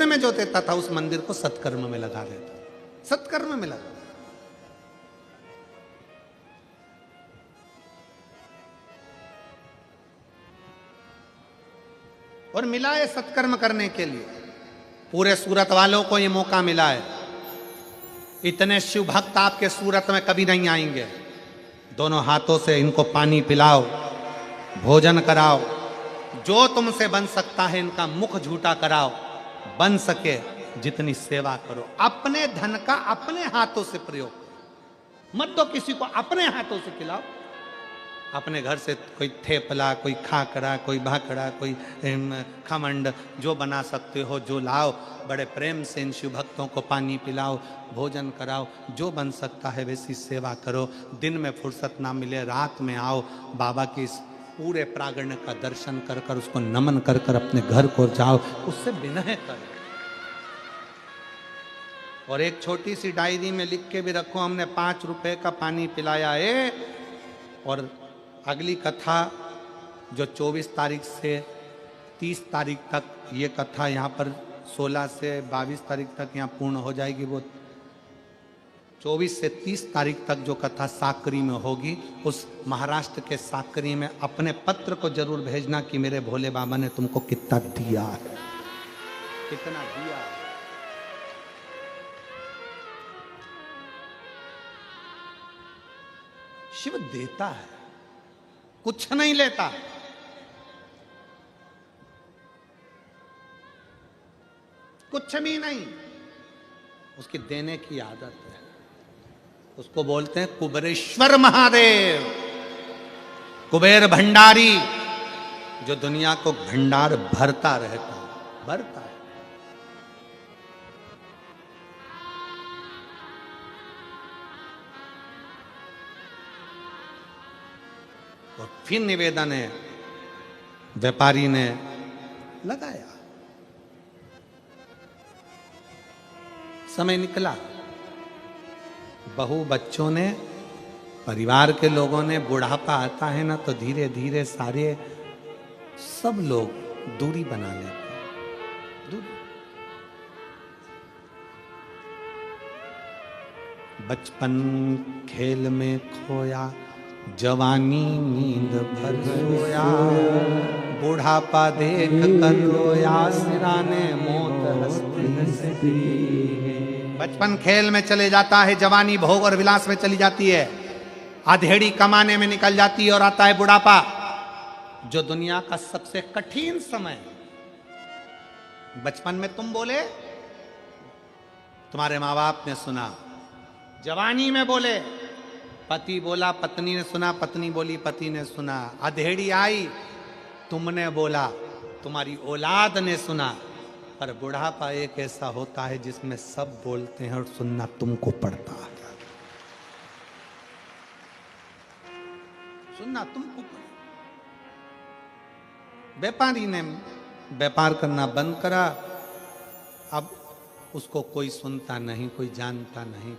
में जो देता था उस मंदिर को सत्कर्म में लगा देता, सत्कर्म में लगा। और मिला है सत्कर्म करने के लिए, पूरे सूरत वालों को ये मौका मिला है। इतने शिव भक्त आपके सूरत में कभी नहीं आएंगे। दोनों हाथों से इनको पानी पिलाओ, भोजन कराओ, जो तुमसे बन सकता है इनका मुख झूठा कराओ, बन सके जितनी सेवा करो। अपने धन का अपने हाथों से प्रयोग करो, मत दो किसी को, अपने हाथों से खिलाओ। अपने घर से कोई थेपला, कोई खाकरा, कोई भाकड़ा, कोई खमंड, जो बना सकते हो जो लाओ, बड़े प्रेम से इन शिव भक्तों को पानी पिलाओ, भोजन कराओ, जो बन सकता है वैसी सेवा करो। दिन में फुर्सत ना मिले, रात में आओ, बाबा की इस पूरे प्रांगण का दर्शन कर कर, उसको नमन कर कर अपने घर को जाओ, उससे विनय करो। और एक छोटी सी डायरी में लिख के भी रखो, हमने 5 रुपए का पानी पिलाया है। और अगली कथा जो 24 तारीख से 30 तारीख तक, ये कथा यहाँ पर 16 से 22 तारीख तक यहाँ पूर्ण हो जाएगी। वो 24 से 30 तारीख तक जो कथा साकरी में होगी, उस महाराष्ट्र के साकरी में अपने पत्र को जरूर भेजना कि मेरे भोले बाबा ने तुमको कितना दिया है, कितना दिया है। शिव देता है, कुछ नहीं लेता। कुछ भी नहीं, उसकी देने की आदत है। उसको बोलते हैं कुबेरेश्वर महादेव, कुबेर भंडारी, जो दुनिया को भंडार भरता रहता है, भरता है। और फिर निवेदन है, व्यापारी ने लगाया, समय निकला, बहू बच्चों ने, परिवार के लोगों ने, बुढ़ापा आता है ना तो धीरे धीरे सारे सब लोग दूरी बना लेते हैं, दूरी। बचपन खेल में खोया, जवानी नींद भर सोया, बुढ़ापा देख कर रोया, सिराने मौत हंसती। बचपन खेल में चले जाता है, जवानी भोग और विलास में चली जाती है, अधेड़ी कमाने में निकल जाती है, और आता है बुढ़ापा, जो दुनिया का सबसे कठिन समय। बचपन में तुम बोले, तुम्हारे माँ बाप ने सुना, जवानी में बोले, पति बोला, पत्नी ने सुना, पत्नी बोली, पति ने सुना, अधेड़ी आई, तुमने बोला, तुम्हारी औलाद ने सुना। पर बुढ़ापा एक ऐसा होता है जिसमें सब बोलते हैं और सुनना तुमको पड़ता है, सुनना तुमको पड़ता। व्यापारी ने व्यापार करना बंद करा, अब उसको कोई सुनता नहीं, कोई जानता नहीं,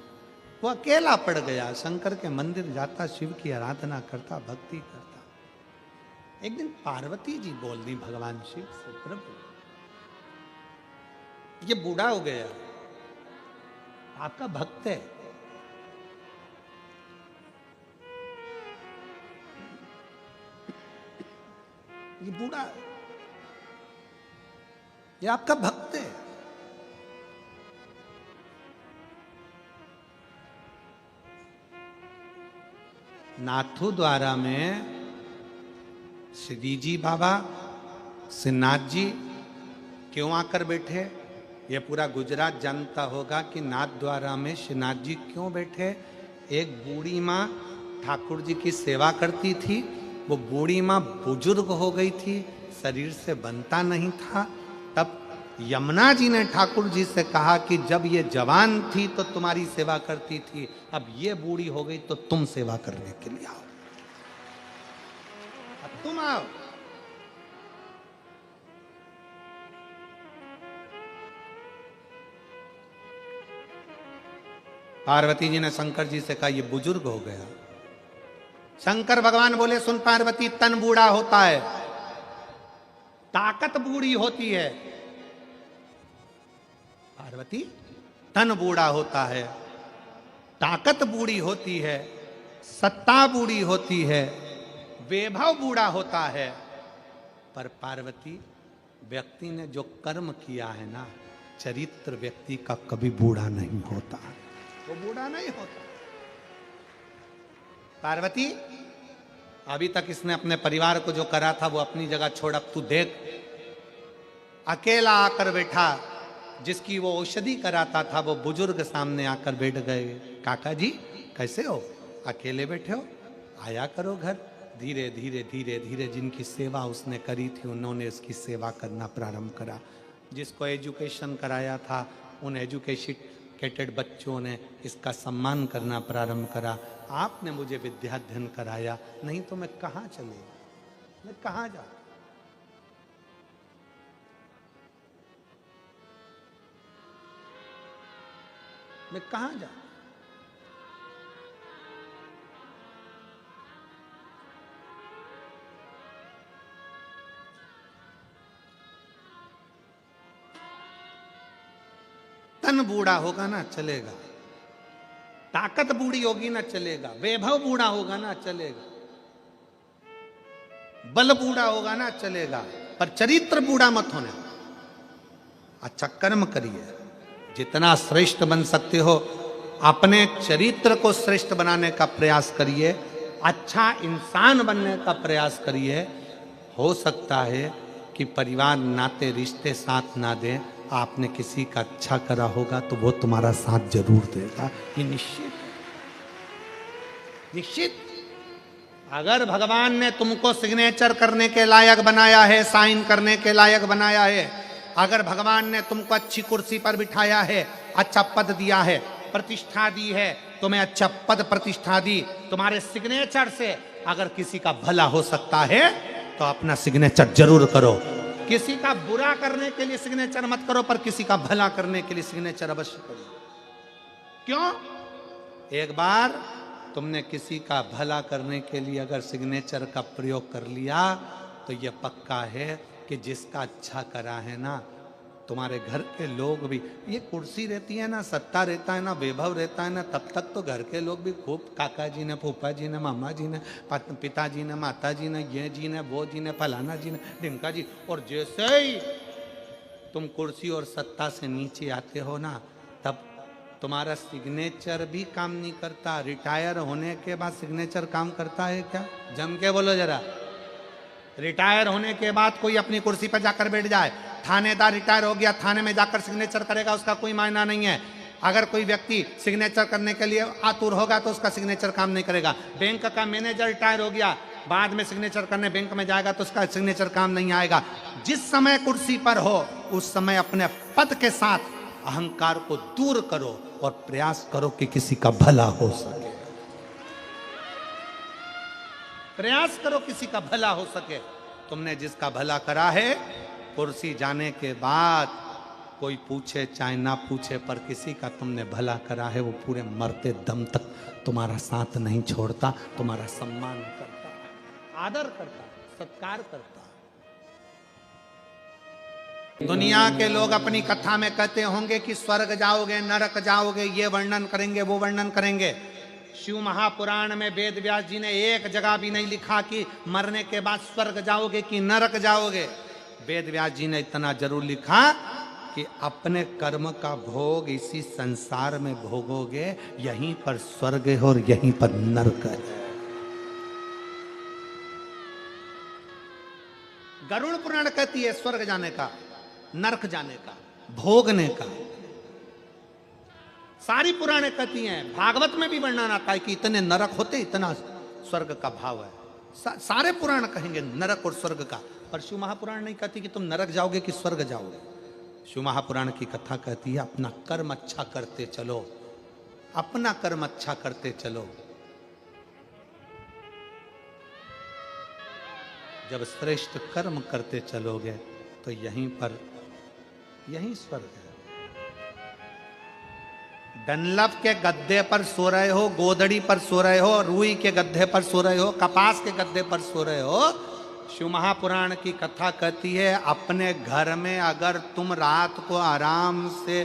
वो अकेला पड़ गया। शंकर के मंदिर जाता, शिव की आराधना करता, भक्ति करता। एक दिन पार्वती जी बोल दी भगवान शिव से, प्रभु ये बूढ़ा हो गया, आपका भक्त है, ये बूढ़ा, ये आपका भक्त है, नाथू द्वारा में श्री जी बाबा, श्रीनाथ जी क्यों आकर बैठे, ये पूरा गुजरात जानता होगा कि नाथ द्वारा में श्रीनाथ जी क्यों बैठे। एक बूढ़ी माँ ठाकुर जी की सेवा करती थी, वो बूढ़ी माँ बुजुर्ग हो गई थी, शरीर से बनता नहीं था। तब यमुना जी ने ठाकुर जी से कहा कि जब ये जवान थी तो तुम्हारी सेवा करती थी, अब ये बूढ़ी हो गई तो तुम सेवा करने के लिए आओ, अब तुम आओ। पार्वती जी ने शंकर जी से कहा ये बुजुर्ग हो गया। शंकर भगवान बोले सुन पार्वती, तन बूढ़ा होता है, ताकत बूढ़ी होती है। पार्वती, तन बूढ़ा होता है, ताकत बूढ़ी होती है, सत्ता बूढ़ी होती है, वैभव बूढ़ा होता है, पर पार्वती व्यक्ति ने जो कर्म किया है ना, चरित्र व्यक्ति का कभी बूढ़ा नहीं होता, वो बूढ़ा नहीं होता। पार्वती, अभी तक इसने अपने परिवार को जो करा था वो अपनी जगह छोड़, अब तू देख, अकेला आकर बैठा, जिसकी वो औषधि कराता था वो बुजुर्ग सामने आकर बैठ गए। काका जी कैसे हो, अकेले बैठे हो, आया करो घर। धीरे धीरे धीरे धीरे जिनकी सेवा उसने करी थी उन्होंने इसकी सेवा करना प्रारंभ करा। जिसको एजुकेशन कराया था उन एजुकेटेड बच्चों ने इसका सम्मान करना प्रारंभ करा। आपने मुझे विद्याध्ययन कराया, नहीं तो मैं कहाँ चले, मैं कहाँ जा। मैं कहाँ जा। तन बूढ़ा होगा ना चलेगा, ताकत बूढ़ी होगी ना चलेगा, वैभव बूढ़ा होगा ना चलेगा, बल बूढ़ा होगा ना चलेगा, पर चरित्र बूढ़ा मत होने। अच्छा कर्म करिए, जितना श्रेष्ठ बन सकते हो अपने चरित्र को श्रेष्ठ बनाने का प्रयास करिए, अच्छा इंसान बनने का प्रयास करिए। हो सकता है कि परिवार नाते रिश्ते साथ ना दें, आपने किसी का अच्छा करा होगा तो वो तुम्हारा साथ जरूर देगा, ये निश्चित निश्चित। अगर भगवान ने तुमको सिग्नेचर करने के लायक बनाया है, साइन करने के लायक बनाया है, अगर भगवान ने तुमको अच्छी कुर्सी पर बिठाया है, अच्छा पद दिया है, प्रतिष्ठा दी है, तुम्हें अच्छा पद प्रतिष्ठा दी, तुम्हारे सिग्नेचर से अगर किसी का भला हो सकता है तो अपना सिग्नेचर जरूर करो। किसी का बुरा करने के लिए सिग्नेचर मत करो, पर किसी का भला करने के लिए सिग्नेचर अवश्य करो। क्यों? एक बार तुमने किसी का भला करने के लिए अगर सिग्नेचर का प्रयोग कर लिया तो यह पक्का है कि जिसका अच्छा करा है ना, तुम्हारे घर के लोग भी, ये कुर्सी रहती है ना, सत्ता रहता है ना, वैभव रहता है ना, तब तक तो घर के लोग भी खूब, काका जी ने, फूफा जी ने, मामा जी ने, पिताजी ने, माता जी ने, ये जी ने, वो जी ने, फलाना जी ने, ढिमका जी, और जैसे ही तुम कुर्सी और सत्ता से नीचे आते हो ना, तब तुम्हारा सिग्नेचर भी काम नहीं करता। रिटायर होने के बाद सिग्नेचर काम करता है क्या? जम के बोलो जरा। रिटायर होने के बाद कोई अपनी कुर्सी पर जाकर बैठ जाए, थानेदार रिटायर हो गया, थाने में जाकर सिग्नेचर करेगा, उसका कोई मायना नहीं है। अगर कोई व्यक्ति सिग्नेचर करने के लिए आतुर होगा तो उसका सिग्नेचर काम नहीं करेगा। बैंक का मैनेजर रिटायर हो गया, बाद में सिग्नेचर करने बैंक में जाएगा तो उसका सिग्नेचर काम नहीं आएगा। जिस समय कुर्सी पर हो उस समय अपने पद के साथ अहंकार को दूर करो और प्रयास करो कि किसी का भला हो सके। प्रयास करो किसी का भला हो सके। तुमने जिसका भला करा है, कुर्सी जाने के बाद कोई पूछे चाहे ना पूछे, पर किसी का तुमने भला करा है, वो पूरे मरते दम तक तुम्हारा साथ नहीं छोड़ता, तुम्हारा सम्मान करता, आदर करता, सत्कार करता। दुनिया के लोग अपनी कथा में कहते होंगे कि स्वर्ग जाओगे, नरक जाओगे, ये वर्णन करेंगे, वो वर्णन करेंगे। शिव महापुराण में वेद व्यास जी ने एक जगह भी नहीं लिखा कि मरने के बाद स्वर्ग जाओगे कि नरक जाओगे। वेद व्यास जी ने इतना जरूर लिखा कि अपने कर्म का भोग इसी संसार में भोगोगे, यहीं पर स्वर्ग है और यहीं पर नरक है। गरुड़ पुराण कहती है स्वर्ग जाने का, नरक जाने का, भोगने का। सारी पुराणे कहती हैं, भागवत में भी वर्णन आता है कि इतने नरक होते, इतना स्वर्ग का भाव है। सारे पुराण कहेंगे नरक और स्वर्ग का, पर शिव महापुराण नहीं कहती कि तुम नरक जाओगे कि स्वर्ग जाओगे। शिव महापुराण की कथा कहती है अपना कर्म अच्छा करते चलो, अपना कर्म अच्छा करते चलो। जब श्रेष्ठ कर्म करते चलोगे तो यहीं पर, यहीं स्वर्ग है। डनलप के गद्दे पर सो रहे हो, गोदड़ी पर सो रहे हो, रुई के गद्दे पर सो रहे हो, कपास के गद्दे पर सो रहे हो, शिव महापुराण की कथा कहती है अपने घर में अगर तुम रात को आराम से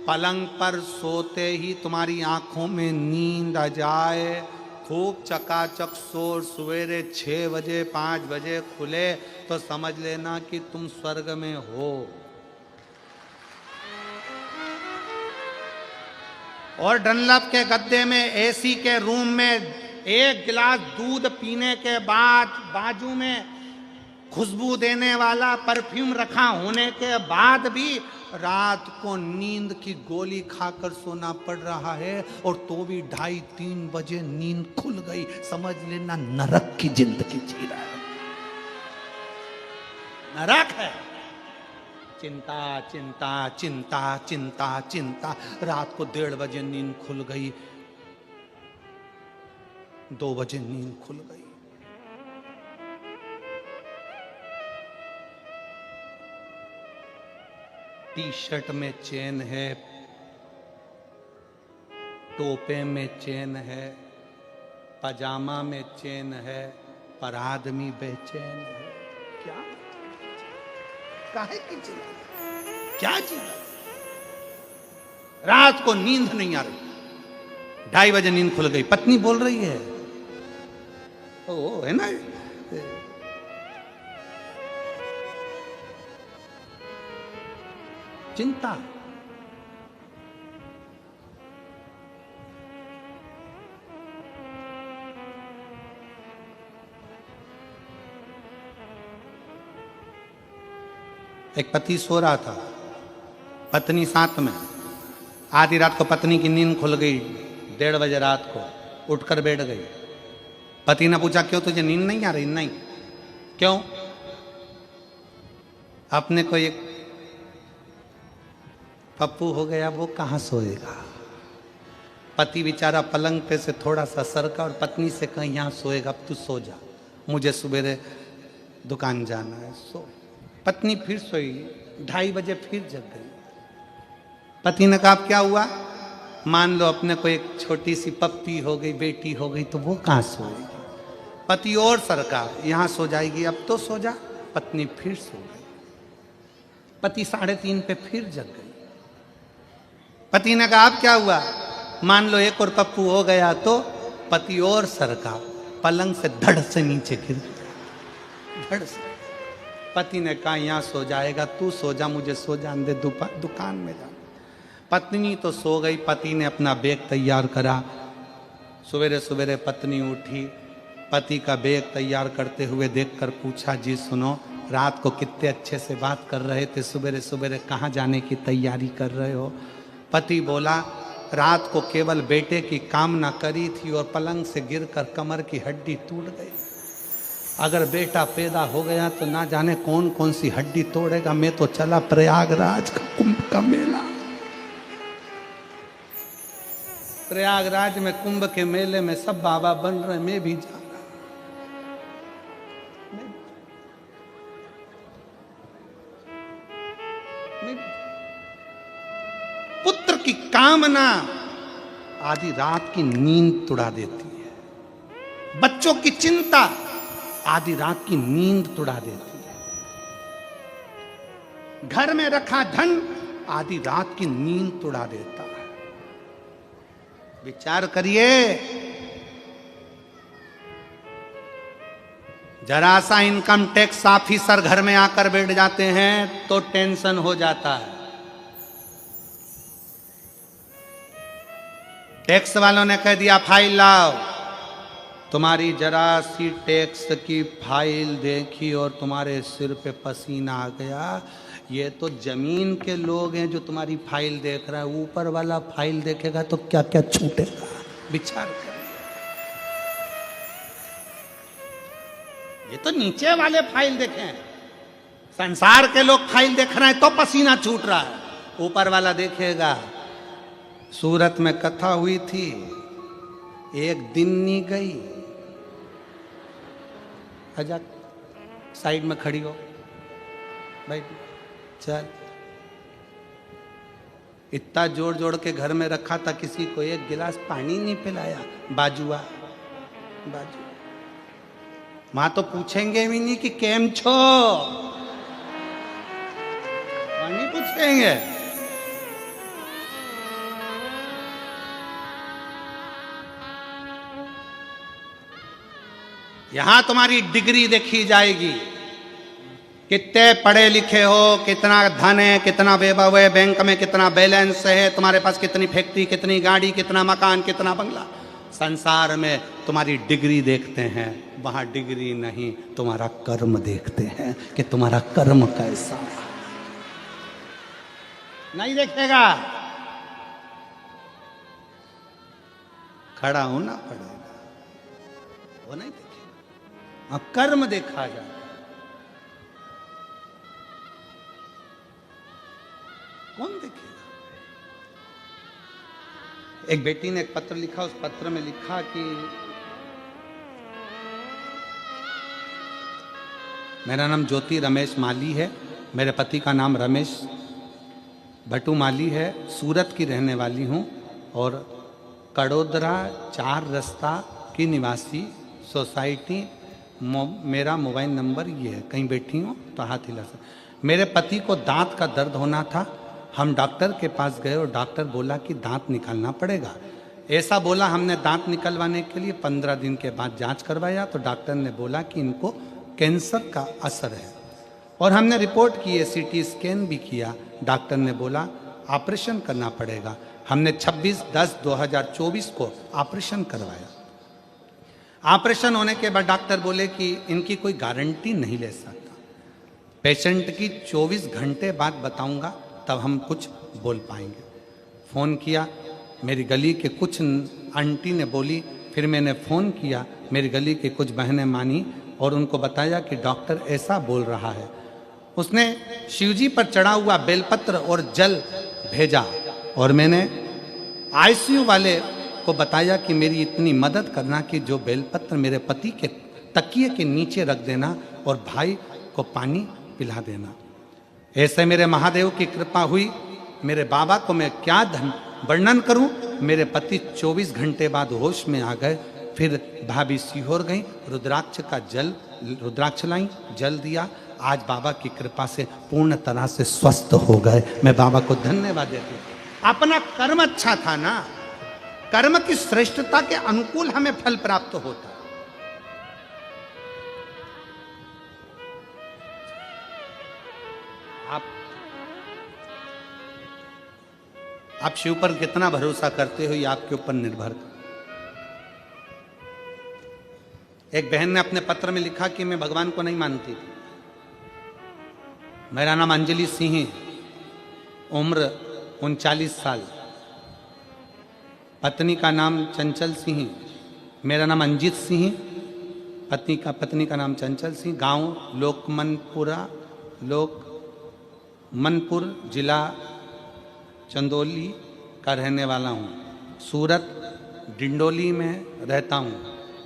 पलंग पर सोते ही तुम्हारी आंखों में नींद आ जाए, खूब चकाचक सो, सवेरे 6 बजे 5 बजे खुले, तो समझ लेना कि तुम स्वर्ग में हो। और डनलप के गद्दे में, एसी के रूम में 1 गिलास दूध पीने के बाद बाजू में खुशबू देने वाला परफ्यूम रखा होने के बाद भी रात को नींद की गोली खाकर सोना पड़ रहा है, और तो भी 2:30-3 बजे नींद खुल गई, समझ लेना नरक की जिंदगी जी रहा है, नरक है। चिंता चिंता चिंता चिंता चिंता, रात को 1:30 बजे नींद खुल गई, 2 बजे नींद खुल गई। टी शर्ट में चेन है, टोपे में चेन है, पजामा में चेन है, पर आदमी बेचैन है। क्या काहे की चिंता, क्या चिंता? रात को नींद नहीं आ रही, 2:30 बजे नींद खुल गई, पत्नी बोल रही है, ओ है ना, चिंता। एक पति सो रहा था, पत्नी साथ में। आधी रात को पत्नी की नींद खुल गई, 1:30 बजे रात को उठकर बैठ गई। पति ने पूछा क्यों तुझे नींद नहीं आ रही? नहीं। क्यों? अपने को एक पप्पू हो गया, वो कहाँ सोएगा। पति बेचारा पलंग पे से थोड़ा सा सरका और पत्नी से कहीं यहाँ सोएगा, अब तू सो जा, मुझे सुबह दुकान जाना है, सो। पत्नी फिर सोई, 2:30 बजे फिर जग गई। पति ने कहा क्या हुआ? मान लो अपने को एक छोटी सी पप्पी हो गई, बेटी हो गई, तो वो कहाँ सोएगी। पति और सरका, यहाँ सो जाएगी, अब तो सो जा। पत्नी फिर सो गई। पति 3:30 पे फिर जग गई। पति ने कहा अब क्या हुआ? मान लो एक और पप्पू हो गया, तो पति और सरका, पलंग से धड़ से नीचे गिर गया, धड़ से। पति ने कहा यहाँ सो जाएगा, तू सो जा, मुझे सो जाने दे, दुकान में जा। पत्नी तो सो गई। पति ने अपना बैग तैयार करा। सवेरे सवेरे पत्नी उठी, पति का बैग तैयार करते हुए देखकर पूछा, जी सुनो, रात को कितने अच्छे से बात कर रहे थे, सवेरे सवेरे कहाँ जाने की तैयारी कर रहे हो? पति बोला, रात को केवल बेटे की कामना करी थी और पलंग से गिरकर कमर की हड्डी टूट गई। अगर बेटा पैदा हो गया तो ना जाने कौन कौन सी हड्डी तोड़ेगा। मैं तो चला प्रयागराज का कुंभ का मेला। प्रयागराज में कुंभ के मेले में सब बाबा बन रहे, मैं भी जा रहा। पुत्र की कामना आधी रात की नींद तुड़ा देती है। बच्चों की चिंता आधी रात की नींद तुड़ा देती है। घर में रखा धन आधी रात की नींद तुड़ा देता है। विचार करिए, जरा सा इनकम टैक्स ऑफिसर घर में आकर बैठ जाते हैं तो टेंशन हो जाता है। टैक्स वालों ने कह दिया फाइल लाओ, तुम्हारी जरा सी टैक्स की फाइल देखी और तुम्हारे सिर पे पसीना आ गया। ये तो जमीन के लोग हैं जो तुम्हारी फाइल देख रहा है, ऊपर वाला फाइल देखेगा तो क्या क्या छूटेगा। विचार करिए, ये तो नीचे वाले फाइल देखें, संसार के लोग फाइल देख रहे हैं तो पसीना छूट रहा है, ऊपर वाला देखेगा। सूरत में कथा हुई थी, एक दिन नहीं गई, आजा साइड में खड़ी हो भाई, चल। इतना जोड़ जोड़ के घर में रखा था, किसी को एक गिलास पानी नहीं पिलाया। बाजुआ बाजू मां तो पूछेंगे भी नहीं कि केम छो, पानी पूछेंगे। यहां तुम्हारी डिग्री देखी जाएगी, कितने पढ़े लिखे हो, कितना धन है, कितना वैभव है, बैंक में कितना बैलेंस है, तुम्हारे पास कितनी फैक्ट्री, कितनी गाड़ी, कितना मकान, कितना बंगला। संसार में तुम्हारी डिग्री देखते हैं, वहां डिग्री नहीं, तुम्हारा कर्म देखते हैं कि तुम्हारा कर्म कैसा है। नहीं देखेगा, खड़ा होना पड़ेगा, वो नहीं देखेगा। अब कर्म देखा जाए। कौन देखेगा? एक बेटी ने एक पत्र लिखा, उस पत्र में लिखा कि मेरा नाम ज्योति रमेश माली है, मेरे पति का नाम रमेश भट्टू माली है, सूरत की रहने वाली हूँ और कड़ोदरा 4 रास्ता की निवासी, सोसाइटी, मेरा मोबाइल नंबर ये है। कहीं बैठी हूँ तो हाथ हिला सकते। मेरे पति को दांत का दर्द होना था, हम डॉक्टर के पास गए और डॉक्टर बोला कि दांत निकालना पड़ेगा। ऐसा बोला, हमने दांत निकलवाने के लिए 15 दिन के बाद जांच करवाया तो डॉक्टर ने बोला कि इनको कैंसर का असर है और हमने रिपोर्ट की है, सीटी स्कैन भी किया। डॉक्टर ने बोला ऑपरेशन करना पड़ेगा। हमने 26/10/2024 को ऑपरेशन करवाया। ऑपरेशन होने के बाद डॉक्टर बोले कि इनकी कोई गारंटी नहीं ले सकता, पेशेंट की 24 घंटे बाद बताऊंगा तब हम कुछ बोल पाएंगे। फ़ोन किया, मेरी गली के कुछ आंटी ने बोली, फिर मैंने फ़ोन किया, मेरी गली के कुछ बहनें मानी और उनको बताया कि डॉक्टर ऐसा बोल रहा है। उसने शिवजी पर चढ़ा हुआ बेलपत्र और जल भेजा और मैंने आईसीयू वाले को बताया कि मेरी इतनी मदद करना कि जो बेलपत्र मेरे पति के तकिए के नीचे रख देना और भाई को पानी पिला देना। ऐसे मेरे महादेव की कृपा हुई। मेरे बाबा को मैं क्या वर्णन करूं। मेरे पति 24 घंटे बाद होश में आ गए। फिर भाभी सीहोर गई, रुद्राक्ष लाई, जल दिया। आज बाबा की कृपा से पूर्ण तरह से स्वस्थ हो गए। मैं बाबा को धन्यवाद देती हूँ। अपना कर्म अच्छा था ना, कर्म की श्रेष्ठता के अनुकूल हमें फल प्राप्त होता। आप शिव पर कितना भरोसा करते हो ये आपके ऊपर निर्भर। एक बहन ने अपने पत्र में लिखा कि मैं भगवान को नहीं मानती। मेरा नाम अंजलि सिंह है, उम्र 39 साल, पत्नी का नाम चंचल सिंह, मेरा नाम अंजित सिंह, पत्नी का नाम चंचल सिंह, गांव लोकमनपुर, जिला चंदौली का रहने वाला हूँ। सूरत डिंडोली में रहता हूँ,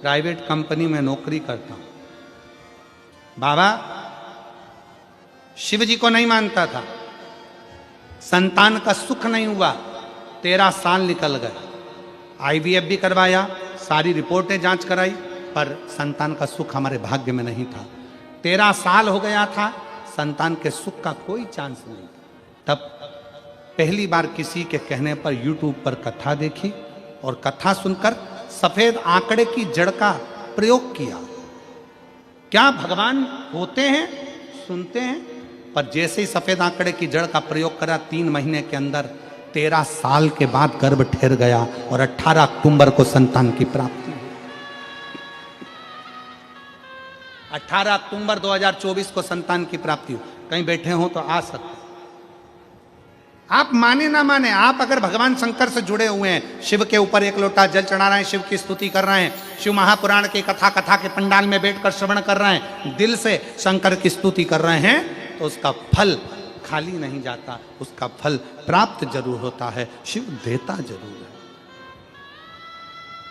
प्राइवेट कंपनी में नौकरी करता हूँ। बाबा शिव जी को नहीं मानता था, संतान का सुख नहीं हुआ, 13 साल निकल गए। IVF भी करवाया, सारी रिपोर्टें जांच कराई, पर संतान का सुख हमारे भाग्य में नहीं था। 13 साल हो गया था, संतान के सुख का कोई चांस नहीं था। तब पहली बार किसी के कहने पर YouTube पर कथा देखी और कथा सुनकर सफेद आंकड़े की जड़ का प्रयोग किया। क्या भगवान होते हैं? सुनते हैं, पर जैसे ही सफेद आंकड़े की जड़ का प्रयोग करा, 3 महीने के अंदर 13 साल के बाद गर्भ ठहर गया और 18 अक्टूबर को संतान की प्राप्ति हुई। 18 अक्टूबर 2024 को संतान की प्राप्ति हुई। कहीं बैठे हो तो आ सकते। आप माने ना माने, आप अगर भगवान शंकर से जुड़े हुए हैं, शिव के ऊपर एक लोटा जल चढ़ा रहे हैं, शिव की स्तुति कर रहे हैं, शिव महापुराण की कथा के पंडाल में बैठकर श्रवण कर रहे हैं, दिल से शंकर की स्तुति कर रहे हैं, तो उसका फल खाली नहीं जाता, उसका फल प्राप्त जरूर होता है। शिव देता जरूर है।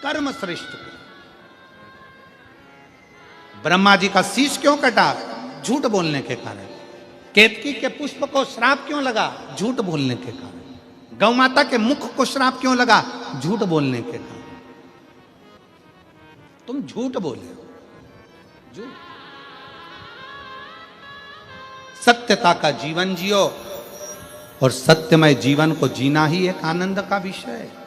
कर्म श्रेष्ठ। ब्रह्मा जी का शीश क्यों कटा? झूठ बोलने के कारण। केतकी के पुष्प को श्राप क्यों लगा? झूठ बोलने के कारण। गौ माता के मुख को श्राप क्यों लगा? झूठ बोलने के कारण। तुम झूठ बोले हो, झूठ। सत्यता का जीवन जियो, और सत्यमय जीवन को जीना ही एक आनंद का विषय है।